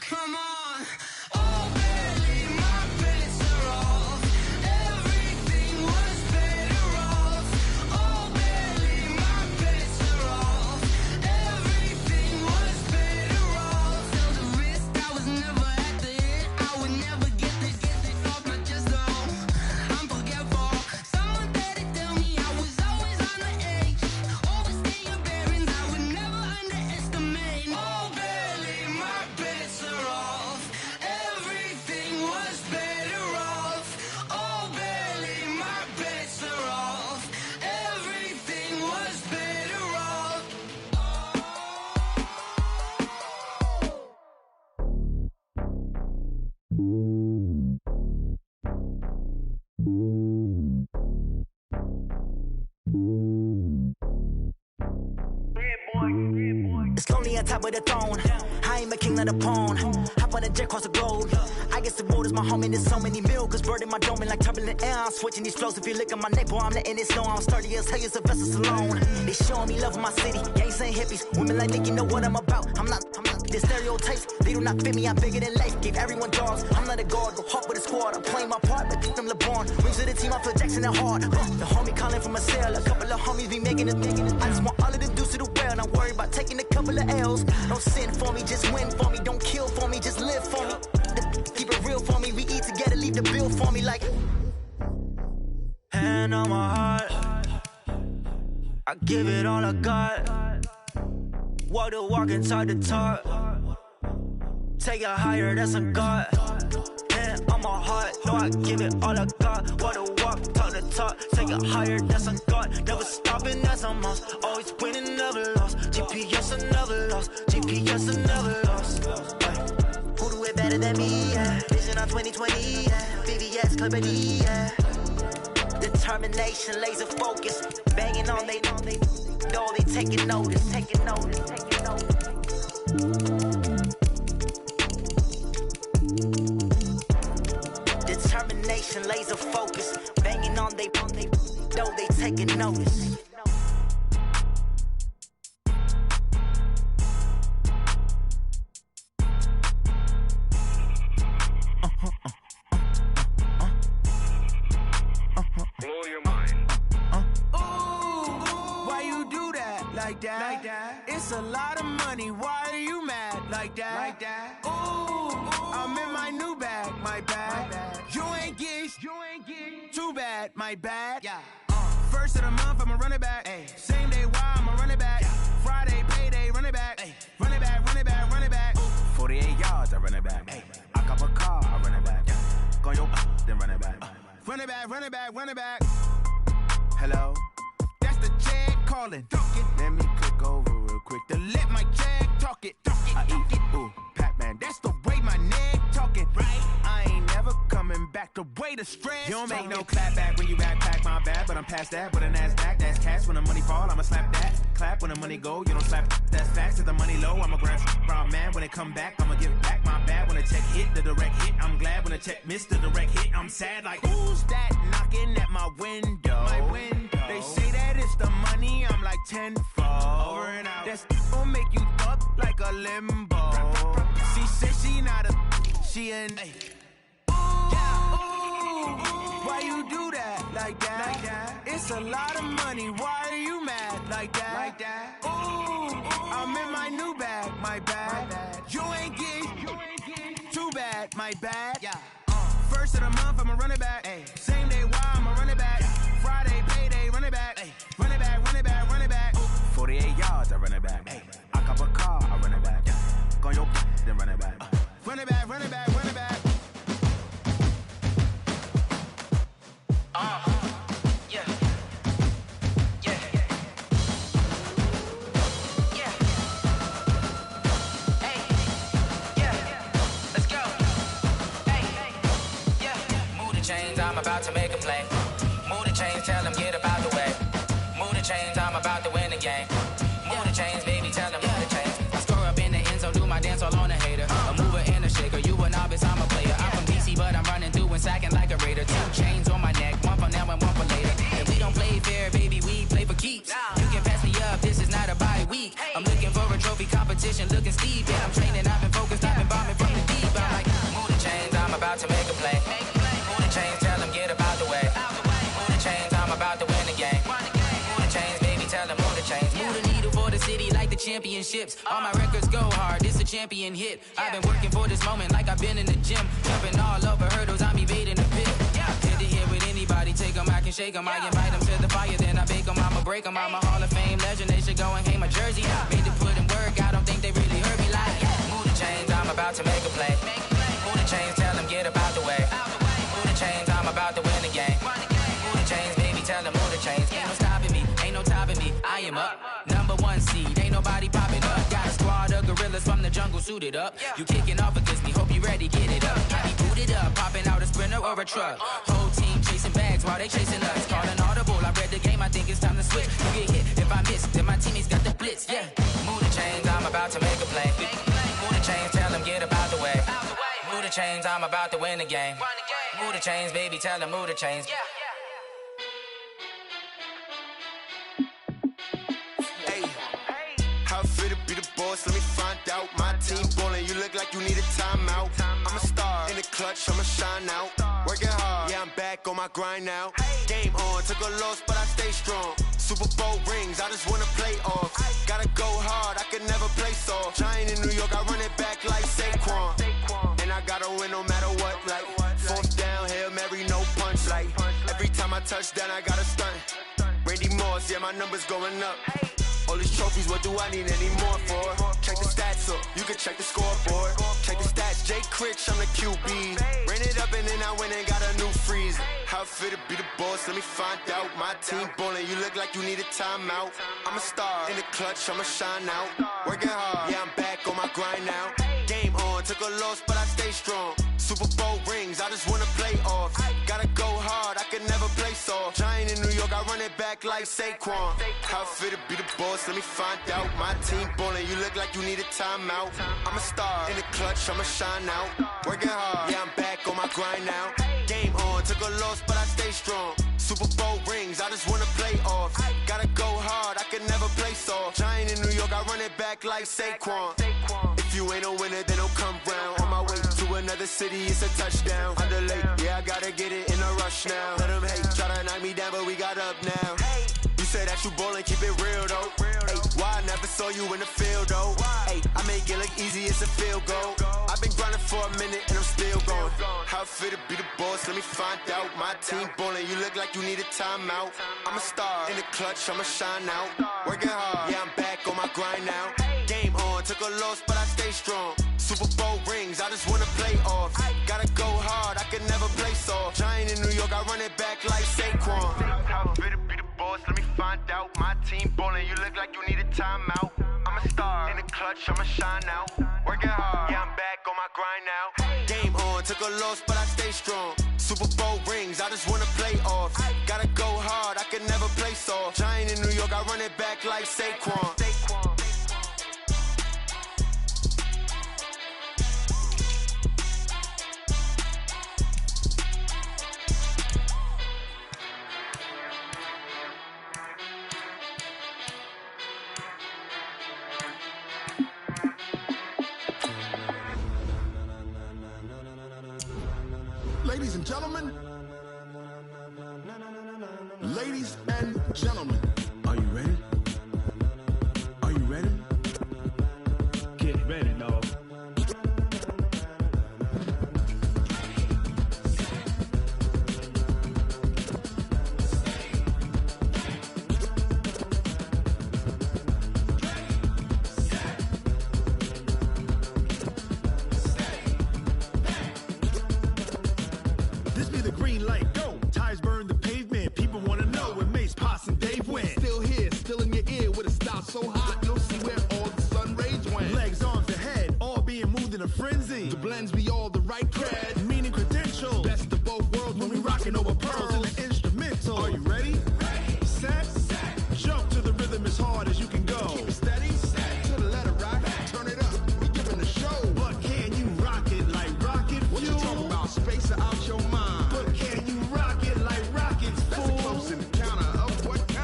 come on. Oh, barely my bets are off. Everything was better off. Oh, barely my bets are off. Everything was better off. Tell the risk I was never at the end. I would never get this off my chest though. I'm forgetful. Someone better tell me I was always on the edge. Overstay your bearings, I would never underestimate. Oh, barely my bets are off. Everything was better off. Oh, barely my bets are off. Everything was better off. It's lonely on top of the throne. I ain't a king, not a pawn. Hop on a jet across the globe. I guess the world is my home and there's so many milks. Bird in my dome and like turbulent air. I'm switching these flows. If you look at my neck, boy, I'm letting it snow. I'm sturdy as hell as a vessel alone. They showing me love in my city. Gangs and hippies. Women like Nick, you know what I'm about. I'm not. The stereotypes, they do not fit me. I'm bigger than life. Gave everyone dogs. I'm not a guard. Go hard with a squad. I'm playing my part, but them LeBron. Rings to the team, I feel Jackson and hard. The homie calling from a cell. A couple of homies be making it. I just want all of the dudes to do well. Not worry about taking a couple of L's. Don't sin for me, just win for me. Don't kill for me, just live for me. Keep it real for me. We eat together, leave the bill for me like. Hand on my heart, I give it all I got. Walk the walk and talk the talk. Take it higher, that's a God. Hand on my heart, know I give it all I got. Walk the walk, talk Talk the talk, take it higher, that's a god. Never stopping, that's a must. Always winning, never lost. GPS, I never lost. GPS, I never lost. Who do it better than me? Yeah. Vision on 2020, yeah. VVS, Company, yeah. Determination, laser focus. Banging on they know they taking notice, taking notice, taking notice. Determination, laser focus. Banging on they know they taking notice. Blow your mind. Why you do that like that? Like that? It's a lot of money. Why are you mad like that? Like that? Ooh, I'm in my new bag, my bad. You ain't get too bad, my bad. Yeah. First of the month, I'ma run it back. Ay. Same day, why I'ma run it back. Yeah. Friday, payday, run it back. Ay. Run it back, run it back, run it back. 48 yards, I run it back. Ay. I cop a car, I run it back. Yeah. Go yo, then run it back. Run it back, run it back, run it back. Hello? That's the jag calling. Let me click over real quick to let my jag talk it. I eat it, ooh, Pac-Man. That's the way my neck talking. Right? I ain't never coming back the way the stress. You don't make no clap back when you backpack, my bad. But I'm past that with a NASDAQ. That's cash when the money fall, I'ma slap that. Clap when the money go, you don't slap. That's facts. If the money low, I'ma grab brown man. When it come back, I'ma give back my bad. When the check hit, the direct hit. I'm glad when the check missed the direct hit. I'm sad like, who's that knocking at my window? My window. They say that it's the money, I'm like tenfold. Over and out. That's gon' make you up like a limbo. She said she not a, she an. Why you do that like that? Like that? It's a lot of money. Why are you mad like that? Like that? Ooh, I'm in my new bag, my bad. You ain't get too bad, my bad. Yeah. First of the month, I'ma run it back. Ay. Same day, why I'ma run it back. Friday, payday, run it back. Ay. Run it back, run it back, run it back. 48 yards, I run it back. Ay. I cop a car, I run it back. Go yo, then run it back. Run it back, run it back, run it back. Yeah. Yeah. Yeah. Hey. Yeah. Let's go. Hey. Yeah. Move the chains, I'm about to make a play. Move the chains, tell them get about the way. Move the chains, I'm about to win the game. Move the chains, baby, tell them move the chains. I score up in the end zone, do my dance all on a hater. A mover and a shaker, you a novice, I'm a player. I'm from DC, but I'm running through and sacking like a raider. 2 chains on my neck, one for now and one for later. If we don't play fair, baby, we play for keeps. You can pass me up, this is not a bye week. I'm looking for a trophy competition, looking steep. Yeah, I'm training, I've been focused, I've been bombing from the deep. I'm like, move the chains, I'm about to make a play. Move the chains, tell them get about the way. Move the chains, I'm about to win the game. Move the chains, baby, tell them move the chains. Move the needle for the city like the championships. All my records go hard, this a champion hit. I've been working for this moment like I've been in the gym. Jumping all over hurdles, I'm evading the pit. Hit to hit with anybody, take them, I can shake them. I invite them to the fire, then I bake them, I'ma break them. I'm a Hall of Fame legend, they should go and hang my jersey. Made to put in work, I don't think they really heard me like. Move the chains, I'm about to make a play. Move the chains, tell them get about the way. Move the chains, I'm about to win the game. Move the chains, baby, tell them move the chains. Ain't no stopping me, ain't no topping me, I am up. Number 1 seed, ain't nobody popping up. Got a squad of gorillas from the jungle suited up. You kicking off against me, hope you ready, get it up. I be booted up, popping out a sprinter or a truck. Whole team chasing bags while they chasing us. Calling audible, I read the game, I think it's time to switch. You get hit, if I miss, then my teammates got the blitz, yeah. Move the chains, I'm about to make a play. Move the chains, tell them get about the way. Move the chains, I'm about to win the game. Move the chains, baby, tell them move the chains. How fit to be the boss, let me find out. My team ballin', you look like you need a timeout. I'm a star, in the clutch, I'ma shine out. Working hard, yeah, I'm back on my grind now. Game on, took a loss, but I stay strong. Super Bowl rings, I just wanna play off. Gotta go hard, I can never play soft. Giant in New York, I run it back like Saquon. And I gotta win no matter what, like 4th down, Hail Mary, no punch. Like, every time I touch down, I gotta stunt. Randy Moss, yeah, my numbers going up. All these trophies, what do I need any more for? Check the stats up, you can check the scoreboard. Check the stats, Jay Critch, I'm the QB. Ran it up and then I went and got a new freeze. How it feel to be the boss, let me find out. My team ballin', you look like you need a timeout. I'm a star, in the clutch, I'ma shine out. Working hard, yeah, I'm back on my grind now. Game on, took a loss, but I stay strong. Super Bowl rings, I just wanna play off. Gotta go hard, I can never play soft. Giant in New York, I run it back like Saquon. How it feel to be the boss, let me find out. My team ballin', you look like you need a timeout. I'm a star, in the clutch, I'ma shine out. Working hard, yeah, I'm back on my grind now. Game on, took a loss, but I stay strong. Super Bowl rings, I just wanna play off. Gotta go hard, I can never play soft. Giant in New York, I run it back like Saquon. If you ain't a winner, then don't come round. On my way to another city, it's a touchdown. Underlay, yeah, I gotta get it in a rush now. Let them hate, try to knock me down, but we got up now. You said that you ballin', keep it real though. Hey, why I never saw you in the field though? Hey, I make it look easy, it's a field goal. I've been grinding for a minute and I'm still going. How it feel to be the boss, let me find out. My team ballin', you look like you need a timeout. I'm a star, in the clutch, I'ma shine out. Working hard, yeah, I'm back on my grind now. Game on, took a loss, but I stay strong. Super Bowl rings, I just wanna play off. Gotta go hard, I can never play soft. Giant in New York, I run it back like Saquon. How it feel to be the boss, let me find out. My team ballin', you look like you need a timeout. I'm a star, in the clutch, I'ma shine out. Working hard, yeah, I'm back on my grind now. Game on, took a loss, but I stay strong. Super Bowl rings, I just wanna play off. Gotta go hard, I can never play soft. Giant in New York, I run it back like Saquon. Ladies and gentlemen, ladies and gentlemen, are you ready? Are you ready? Get ready, dog. So hot, you'll see where all the sun rays went. Legs, arms, the head, all being moved in a frenzy. The blends be all the right cred, meaning credentials. Best of both worlds when we rockin' over pearls in the instrumental. Are you ready? Ready. Set. Jump to the rhythm as hard as you can go. Keep it steady. To the letter right. Turn it up. We giving the show. But can you rock it like rocket fuel? What you talking about? Space out your mind. But can you rock it like rockets, fool? That's a close encounter of what kind?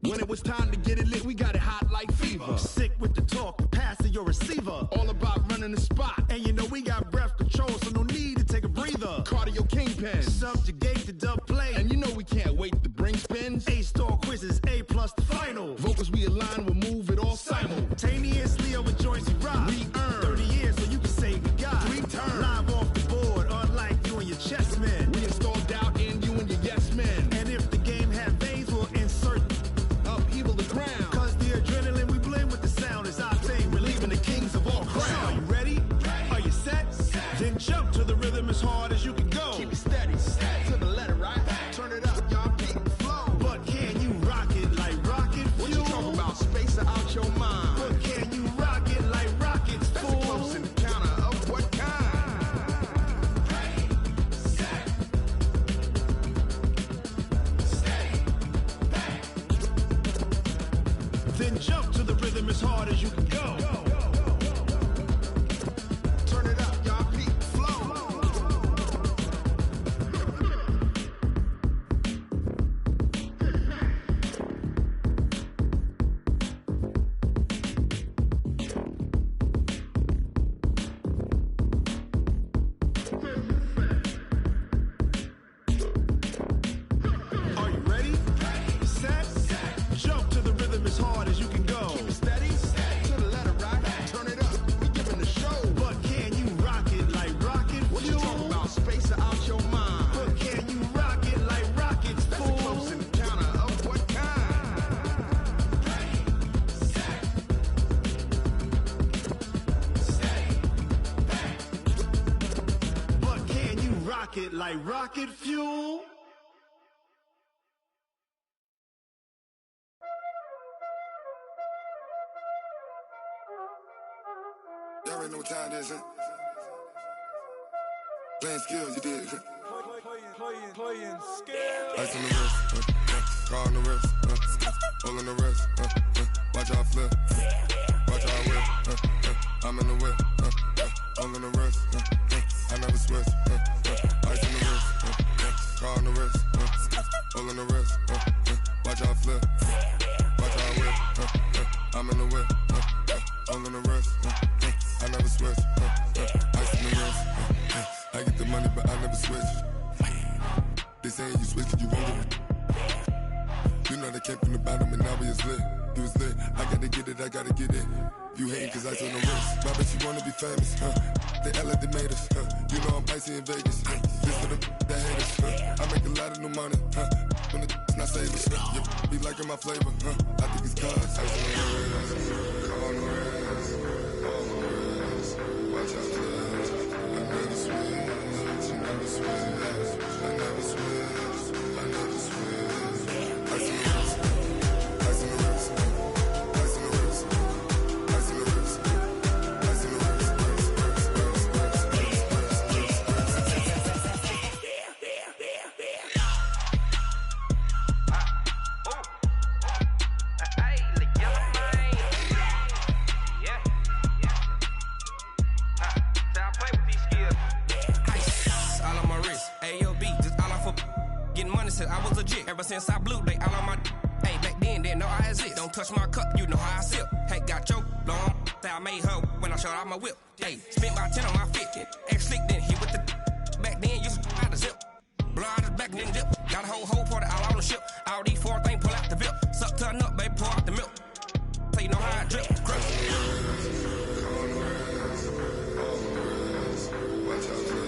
When it was time to get it lit, we got it hot like fever. Sick with the talk, pass to your receiver. All about running the spot. And you know we got breath control, so no need to take a breather. Cardio kingpin, subjugate the dub play. And you know we can't wait to bring spins. A-star quizzes, A+ the final. Vocals we align, we'll move it all simultaneously over joints we rock. We earn 30 years so you can say we got 3 turns. Live off the board, unlike you and your chess men. We install doubt in you and your yes men. And if the game had veins, we'll insert upheaval the ground. Cause the adrenaline we blend with the sound is our thing. Relieving the kings of all crowns. Are you ready? Are you set? Then jump to the rhythm as hard as you can go. Keep it steady. To the letter right. Turn it up, y'all keep it flow. But can you rock it like rocket fuel? What you talking about? Space out your mind. But can you rock it like rockets, fool? That's a close encounter of what kind? Ready, set, steady, back. Then jump to the rhythm as hard as you can go. Turn it up, y'all keep it flow. Are you ready? Set. Jump to the rhythm as hard as you can go. Keep it steady. To the like rocket fuel. Y'all already know what time it is, huh? Playing skills, you did. Playing skills. Ice on the wrist, car on the wrist, hole in the wrist, watch out flip, watch out whip, I'm in the whip, hole in the wrist, I never switch, ice on the wrist, car on the wrist, hole in the wrist, watch out flip, watch out whip, I'm in the whip, hole in the wrist, I never switch, ice on the wrist, I get the money but I never switch. They saying you switch, you won't get it. You know they came from the bottom and now we is lit. You was lit, I gotta get it, I gotta get it. You hating cause I on the wrist. My bitch, you wanna be famous, They act like they made us, You know I'm icy in Vegas, This for the that hate us, I make a lot of new money, When the not savers, You be liking my flavor, I think it's cause I on the wrist, on the wrist, on the wrist. Watch out, cuz I never switch, I never switch. I never switch, I never switch. Ice in the wrist, ice in the wrist, ice in the wrist, ice in the wrist, ice in the wrist, I was legit ever since I blew they all on my hey back then didn't know I exist. Don't touch my cup, you know how I sip. Hey, got your long that I made her when I showed out my whip. Hey, spent about 10 on my fit. Ex-slick then hit with the back then used to out the zip. Blow out the back then dip. Got a whole party all on the ship. All these four things pull out the VIP. Suck to a nut, baby, pour out the milk. So you know how I drip. Crush. Watch out, cuz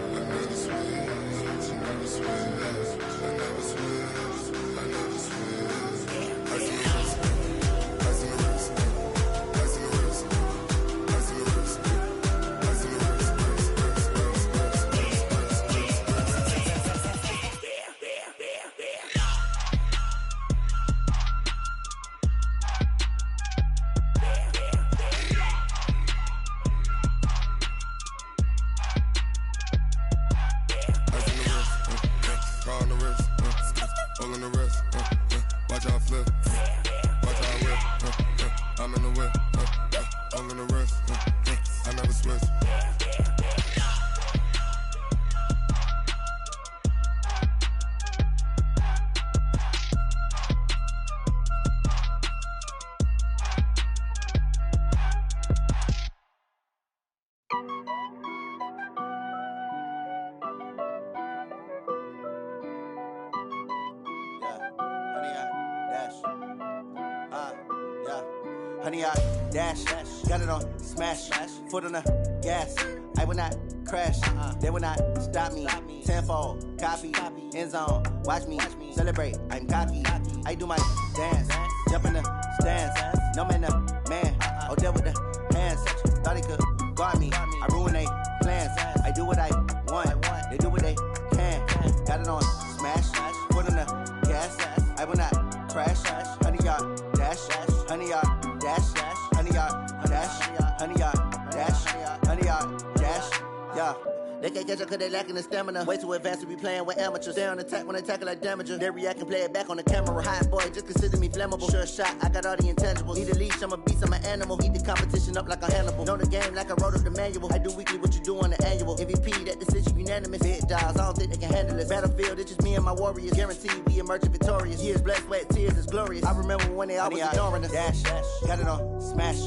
I never switch, I never switch. I never switch, I never switch. Ice in the wrist, ice in the wrist, ice in the wrist, ice in the wrist, ice in the wrist, car on the wrist, hole in the wrist, watch out flip, watch out whip, I'm in the whip, hole in the wrist, I never switch. Honey, I dash, got it on smash, foot on the gas. I will not crash, they will not stop me. Tenfold, copy, end zone, watch me celebrate. I'm cocky, I do my dance, jump in the stands. No man, the man, oh, deal with the hands. Thought he could guard me, I ruin they plans. I do what I want, they do what they can. Got it on smash, foot on the gas. I will not crash, honey, y'all dash, honey, y'all dash, honey, y'all dash, honey, y'all dash, honey, y'all dash, yeah. They can't catch up cause they lacking the stamina. Way too advanced to be playing with amateurs. Stay on attack when they tackle like damager. They react and play it back on the camera. Hot boy, just consider me flammable. Sure shot, I got all the intangibles. Need a leash, I'm a beast, I'm an animal. Eat the competition up like a Hannibal. Know the game like I wrote up the manual. I do weekly what you do on the annual. MVP, that decision unanimous. Big dials, I don't think they can handle it. Battlefield, it's just me and my warriors. Guaranteed we emerging victorious. Years, blood, sweat, tears, it's glorious. I remember when they always ignoring us. Dash, got it on smash,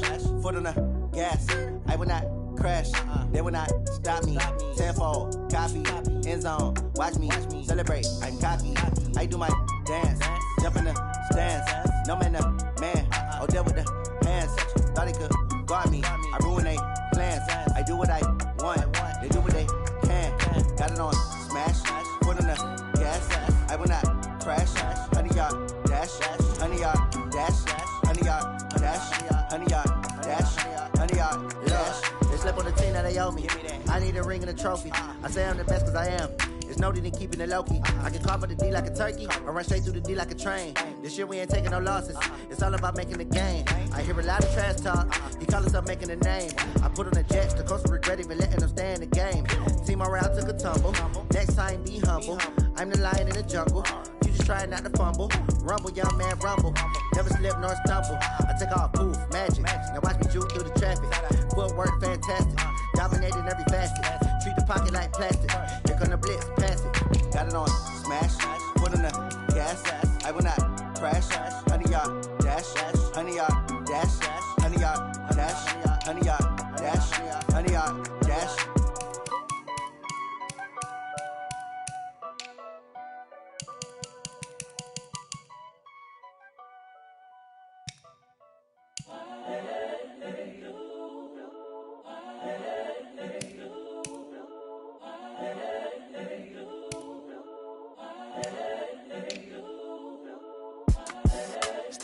foot on the gas. I will not crash, they will not stop me. Tenfold, copy, end zone, watch me celebrate. I'm cocky, I do my dance, jump in the stands. No man, the man, oh, deal with the hands. Thought he could guard me, I ruin they plans. I do what I want, they do what they can. Got it on smash, foot on the gas. I will not crash, honey, y'all dash, honey, y'all dash, honey, y'all dash, honey, y'all dash, honey, y'all dash. They slip on the team that they owe me. I need a ring and a trophy. I say I'm the best cause I am. It's noted in keeping it low-key. I can carve up the D like a turkey, or run straight through the D like a train. This year we ain't taking no losses. It's all about making the game. I hear a lot of trash talk. He call himself making a name. I put on the Jets, the coach will regret even letting them stay in the game. Team morale took a tumble. Next time be humble. I'm the lion in the jungle. You just trying not to fumble. Rumble, young man, rumble. Never slip nor stumble. I take off, poof, magic. Now watch me juke through the traffic. Footwork fantastic. Dominating every facet. Treat the pocket like plastic. Here come the blitz, pass it. Got it on smash. Foot on the gas. I will not crash. 100-yard dash. 100-yard dash. 100-yard dash. 100-yard dash. 100-yard dash.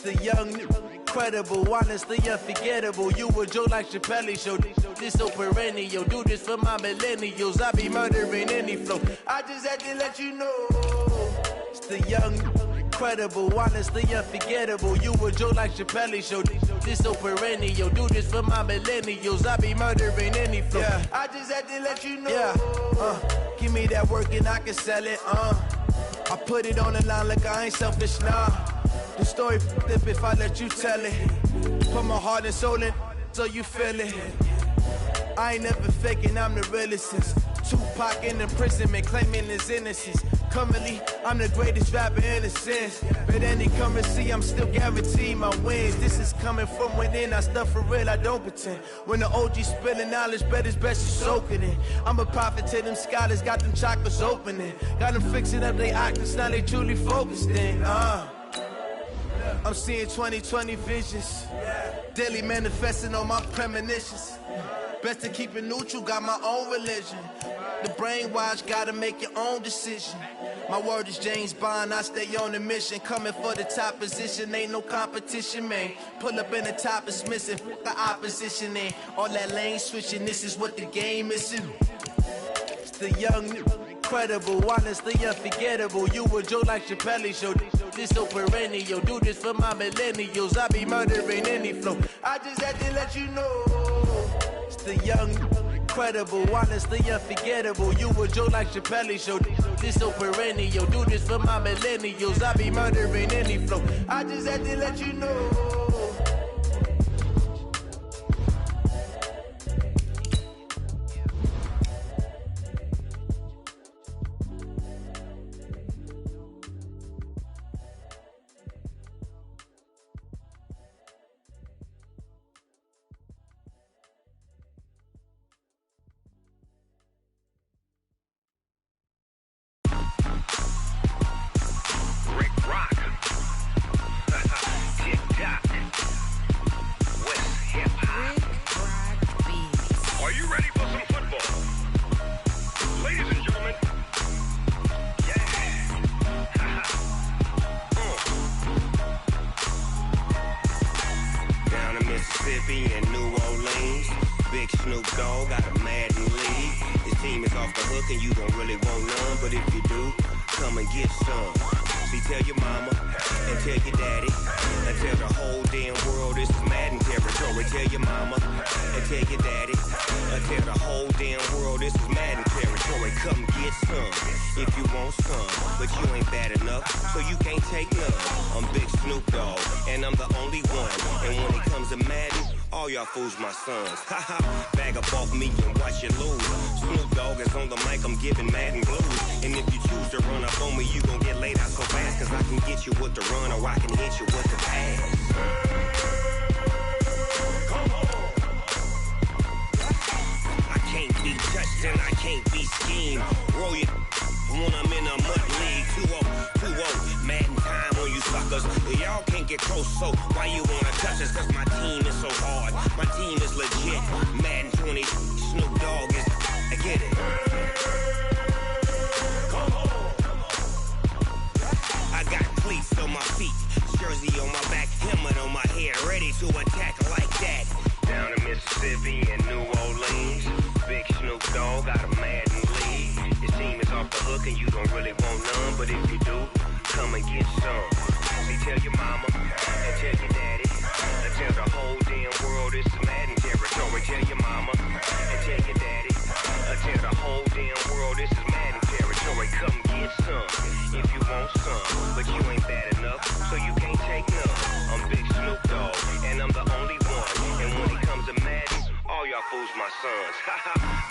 The young, incredible, honestly unforgettable. You a joke like Chappelle show. This so perennial. Do this for my millennials. I be murdering any flow. I just had to let you know. It's the young, incredible, honestly unforgettable. You a joke like Chappelle show. This so perennial. Do this for my millennials. I be murdering any flow. Yeah. I just had to let you know. Yeah. Give me that work and I can sell it. I put it on the line like I ain't selfish, nah. The story flip if I let you tell it. Put my heart and soul in so you feel it. I ain't never faking, I'm the realest since Tupac in imprisonment, claiming his innocence. Currently, I'm the greatest rapper in a sense. But any currency, I'm still guaranteed my wins. This is coming from within, I stuff for real, I don't pretend. When the OG spilling knowledge, bet it's best you soak it in. I'm a prophet to them scholars, got them chakras opening. Got them fixing up their octaves, now they truly focused in. I'm seeing 2020 visions. Daily manifesting on my premonitions. Best to keep it neutral, got my own religion. The brainwash, gotta make your own decision. My word is James Bond, I stay on a mission. Coming for the top position, ain't no competition, man. Pull up in the top is missing, fuck the opposition, man. All that lane switching, this is what the game is. It's the young, incredible, honestly unforgettable. You a joke like Chappelle show. This so perennial. Do this for my millennials. I be murdering any flow. I just had to let you know. It's the young, incredible, honestly unforgettable. You a joke like Chappelle show. This so perennial. Do this for my millennials. I be murdering any flow. I just had to let you know. Fools my sons. Bag up off me and watch you lose. Snoop Dogg is on the mic, I'm giving Madden blues. And if you choose to run up on me, you gon' get laid out so fast. Cause I can get you with the run or I can hit you with the pass. Come on. I can't be touched and I can't be schemed. Roll you when I'm in a mud league. 2-0, Madden time on you suckers. Y'all can't get close, so why you wanna touch us? Cause my team is so hard. My team is legit. Madden 20, Snoop Dogg is. I get it. Come on. I got cleats on my feet, jersey on my back, helmet on my head, ready to attack like that. Down in Mississippi and New Orleans, Big Snoop Dogg got a Madden league. Your team is off the hook and you don't really want none, but if you do, come and get some. See, tell your mama and tell your daddy, and tell the whole damn world it's Madden territory. Tell your mama and tell your daddy, and tell the whole damn world this is Madden territory. Come get some if you want some, but you ain't bad enough, so you can't take none. I'm Big Snoop Dogg, and I'm the only one. And when it comes to Madden, all y'all fools my sons.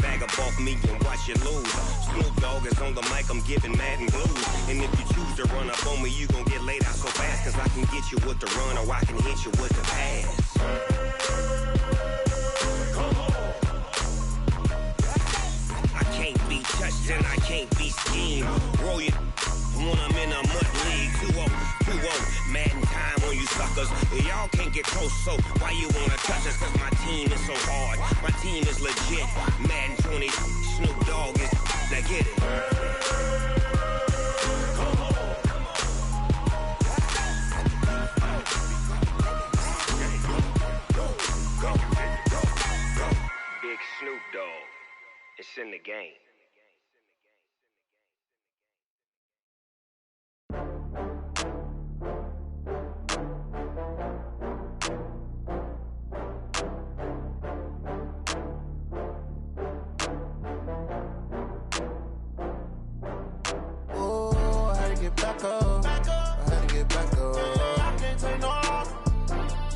Bag a bulk me and watch you lose. Snoop Dogg is on the mic, I'm giving Madden blues. And if you choose to run up on me, you gon' get laid out so fast. Cause I can get you with the run or I can hit you with the pass. I can't be touched and I can't be schemed. Roll you when I'm in a mud league. 2-0, Madden time on you suckers. Y'all can't get close, so why you wanna touch us? Cause my team is so hard, my team is legit. Madden 20, Snoop Dogg is, now get it. Big Snoop Dogg, it's in the game. Back up. I had to get back up. I can't take no loss.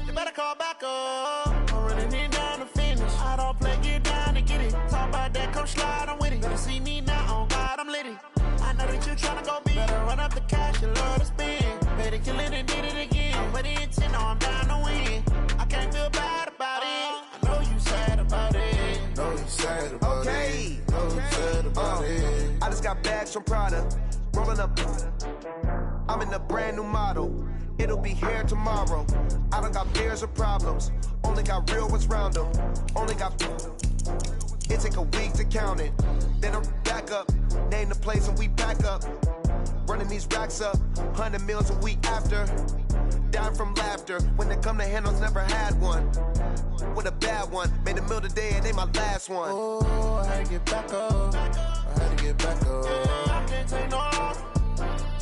You better call back up. I'm running it down to finish. I don't play, get down to get it. Talk about that, come slide, I'm with it. Better see me now, on God, I'm litty. I know that you tryna go big. Better run up the cash, you love to spend. Better kill it and did it again. But the intent, no, I'm down to win. I can't feel bad about it. I know you sad about it. Know you sad about it. Know you sad about it. I just got bags from Prada. Rolling up, I'm in a brand new model. It'll be here tomorrow. I don't got fears or problems. Only got real ones round them. Only got. It take a week to count it. Then I'm back up. Name the place and we back up. Running these racks up. 100 meals a week after. Dying from laughter. When they come to handles, never had one. With a bad one. Made a meal today and they my last one. Oh, I had to get back up. I had to get back up. I can't take no loss.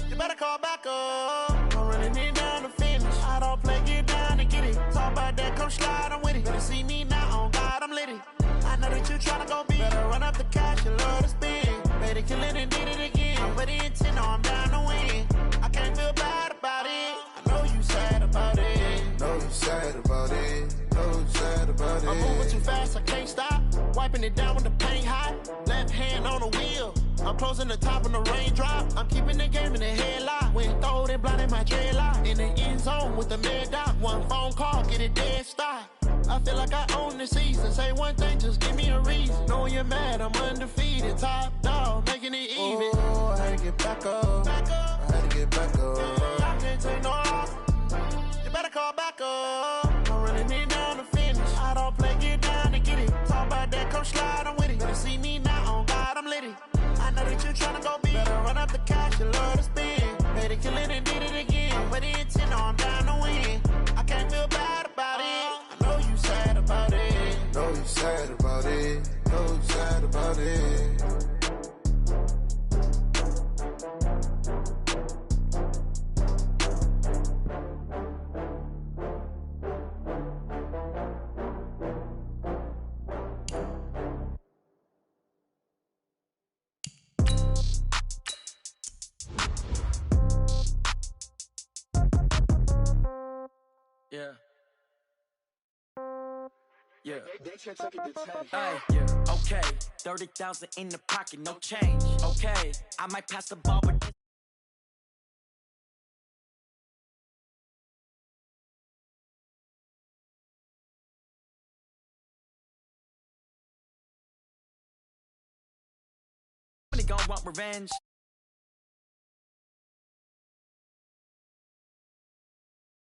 You better call back up. I'm running it down to finish. I don't play, get down to get it. Talk about that, come slide, I'm with it. Better see me now, on God, I'm litty. I know that you tryna go big. Better run up the cash, you love to spend. Better kill it and did it again. But the intent, no, I'm down to win. I can't feel bad about it. I know you sad about it. Know you sad about it. Know you sad about it. I'm moving too fast, I can't stop. Wiping it down with the paint hot. Left hand on the wheel. I'm closing the top on the raindrop. I'm keeping the game in the headlock. When throwed and blinded my dreadlock. In the end zone with the mad dot. One phone call, get it dead stop. I feel like I own the season. Say one thing, just give me a reason. Knowing you're mad, I'm undefeated. Top dog, making it even. Oh, I had to get back up. I had to get back up. I can't take no loss. You better call back up. I'm running it down to finish. I don't play, get down to get it. Talk about that, come slide, I'm with it. Better see me now, on God, I'm litty. I know that you tryna go big. Better run up the cash, you love to spend. Better kill it and did it again. But the intent, no, I'm down to win. I can't feel bad about it. I know you sad about it. Know you sad about it. Know you sad about it. Yeah. Yeah. Hey, yeah. Okay. 30,000 in the pocket, no change. Okay. I might pass the ball, but gon' want revenge.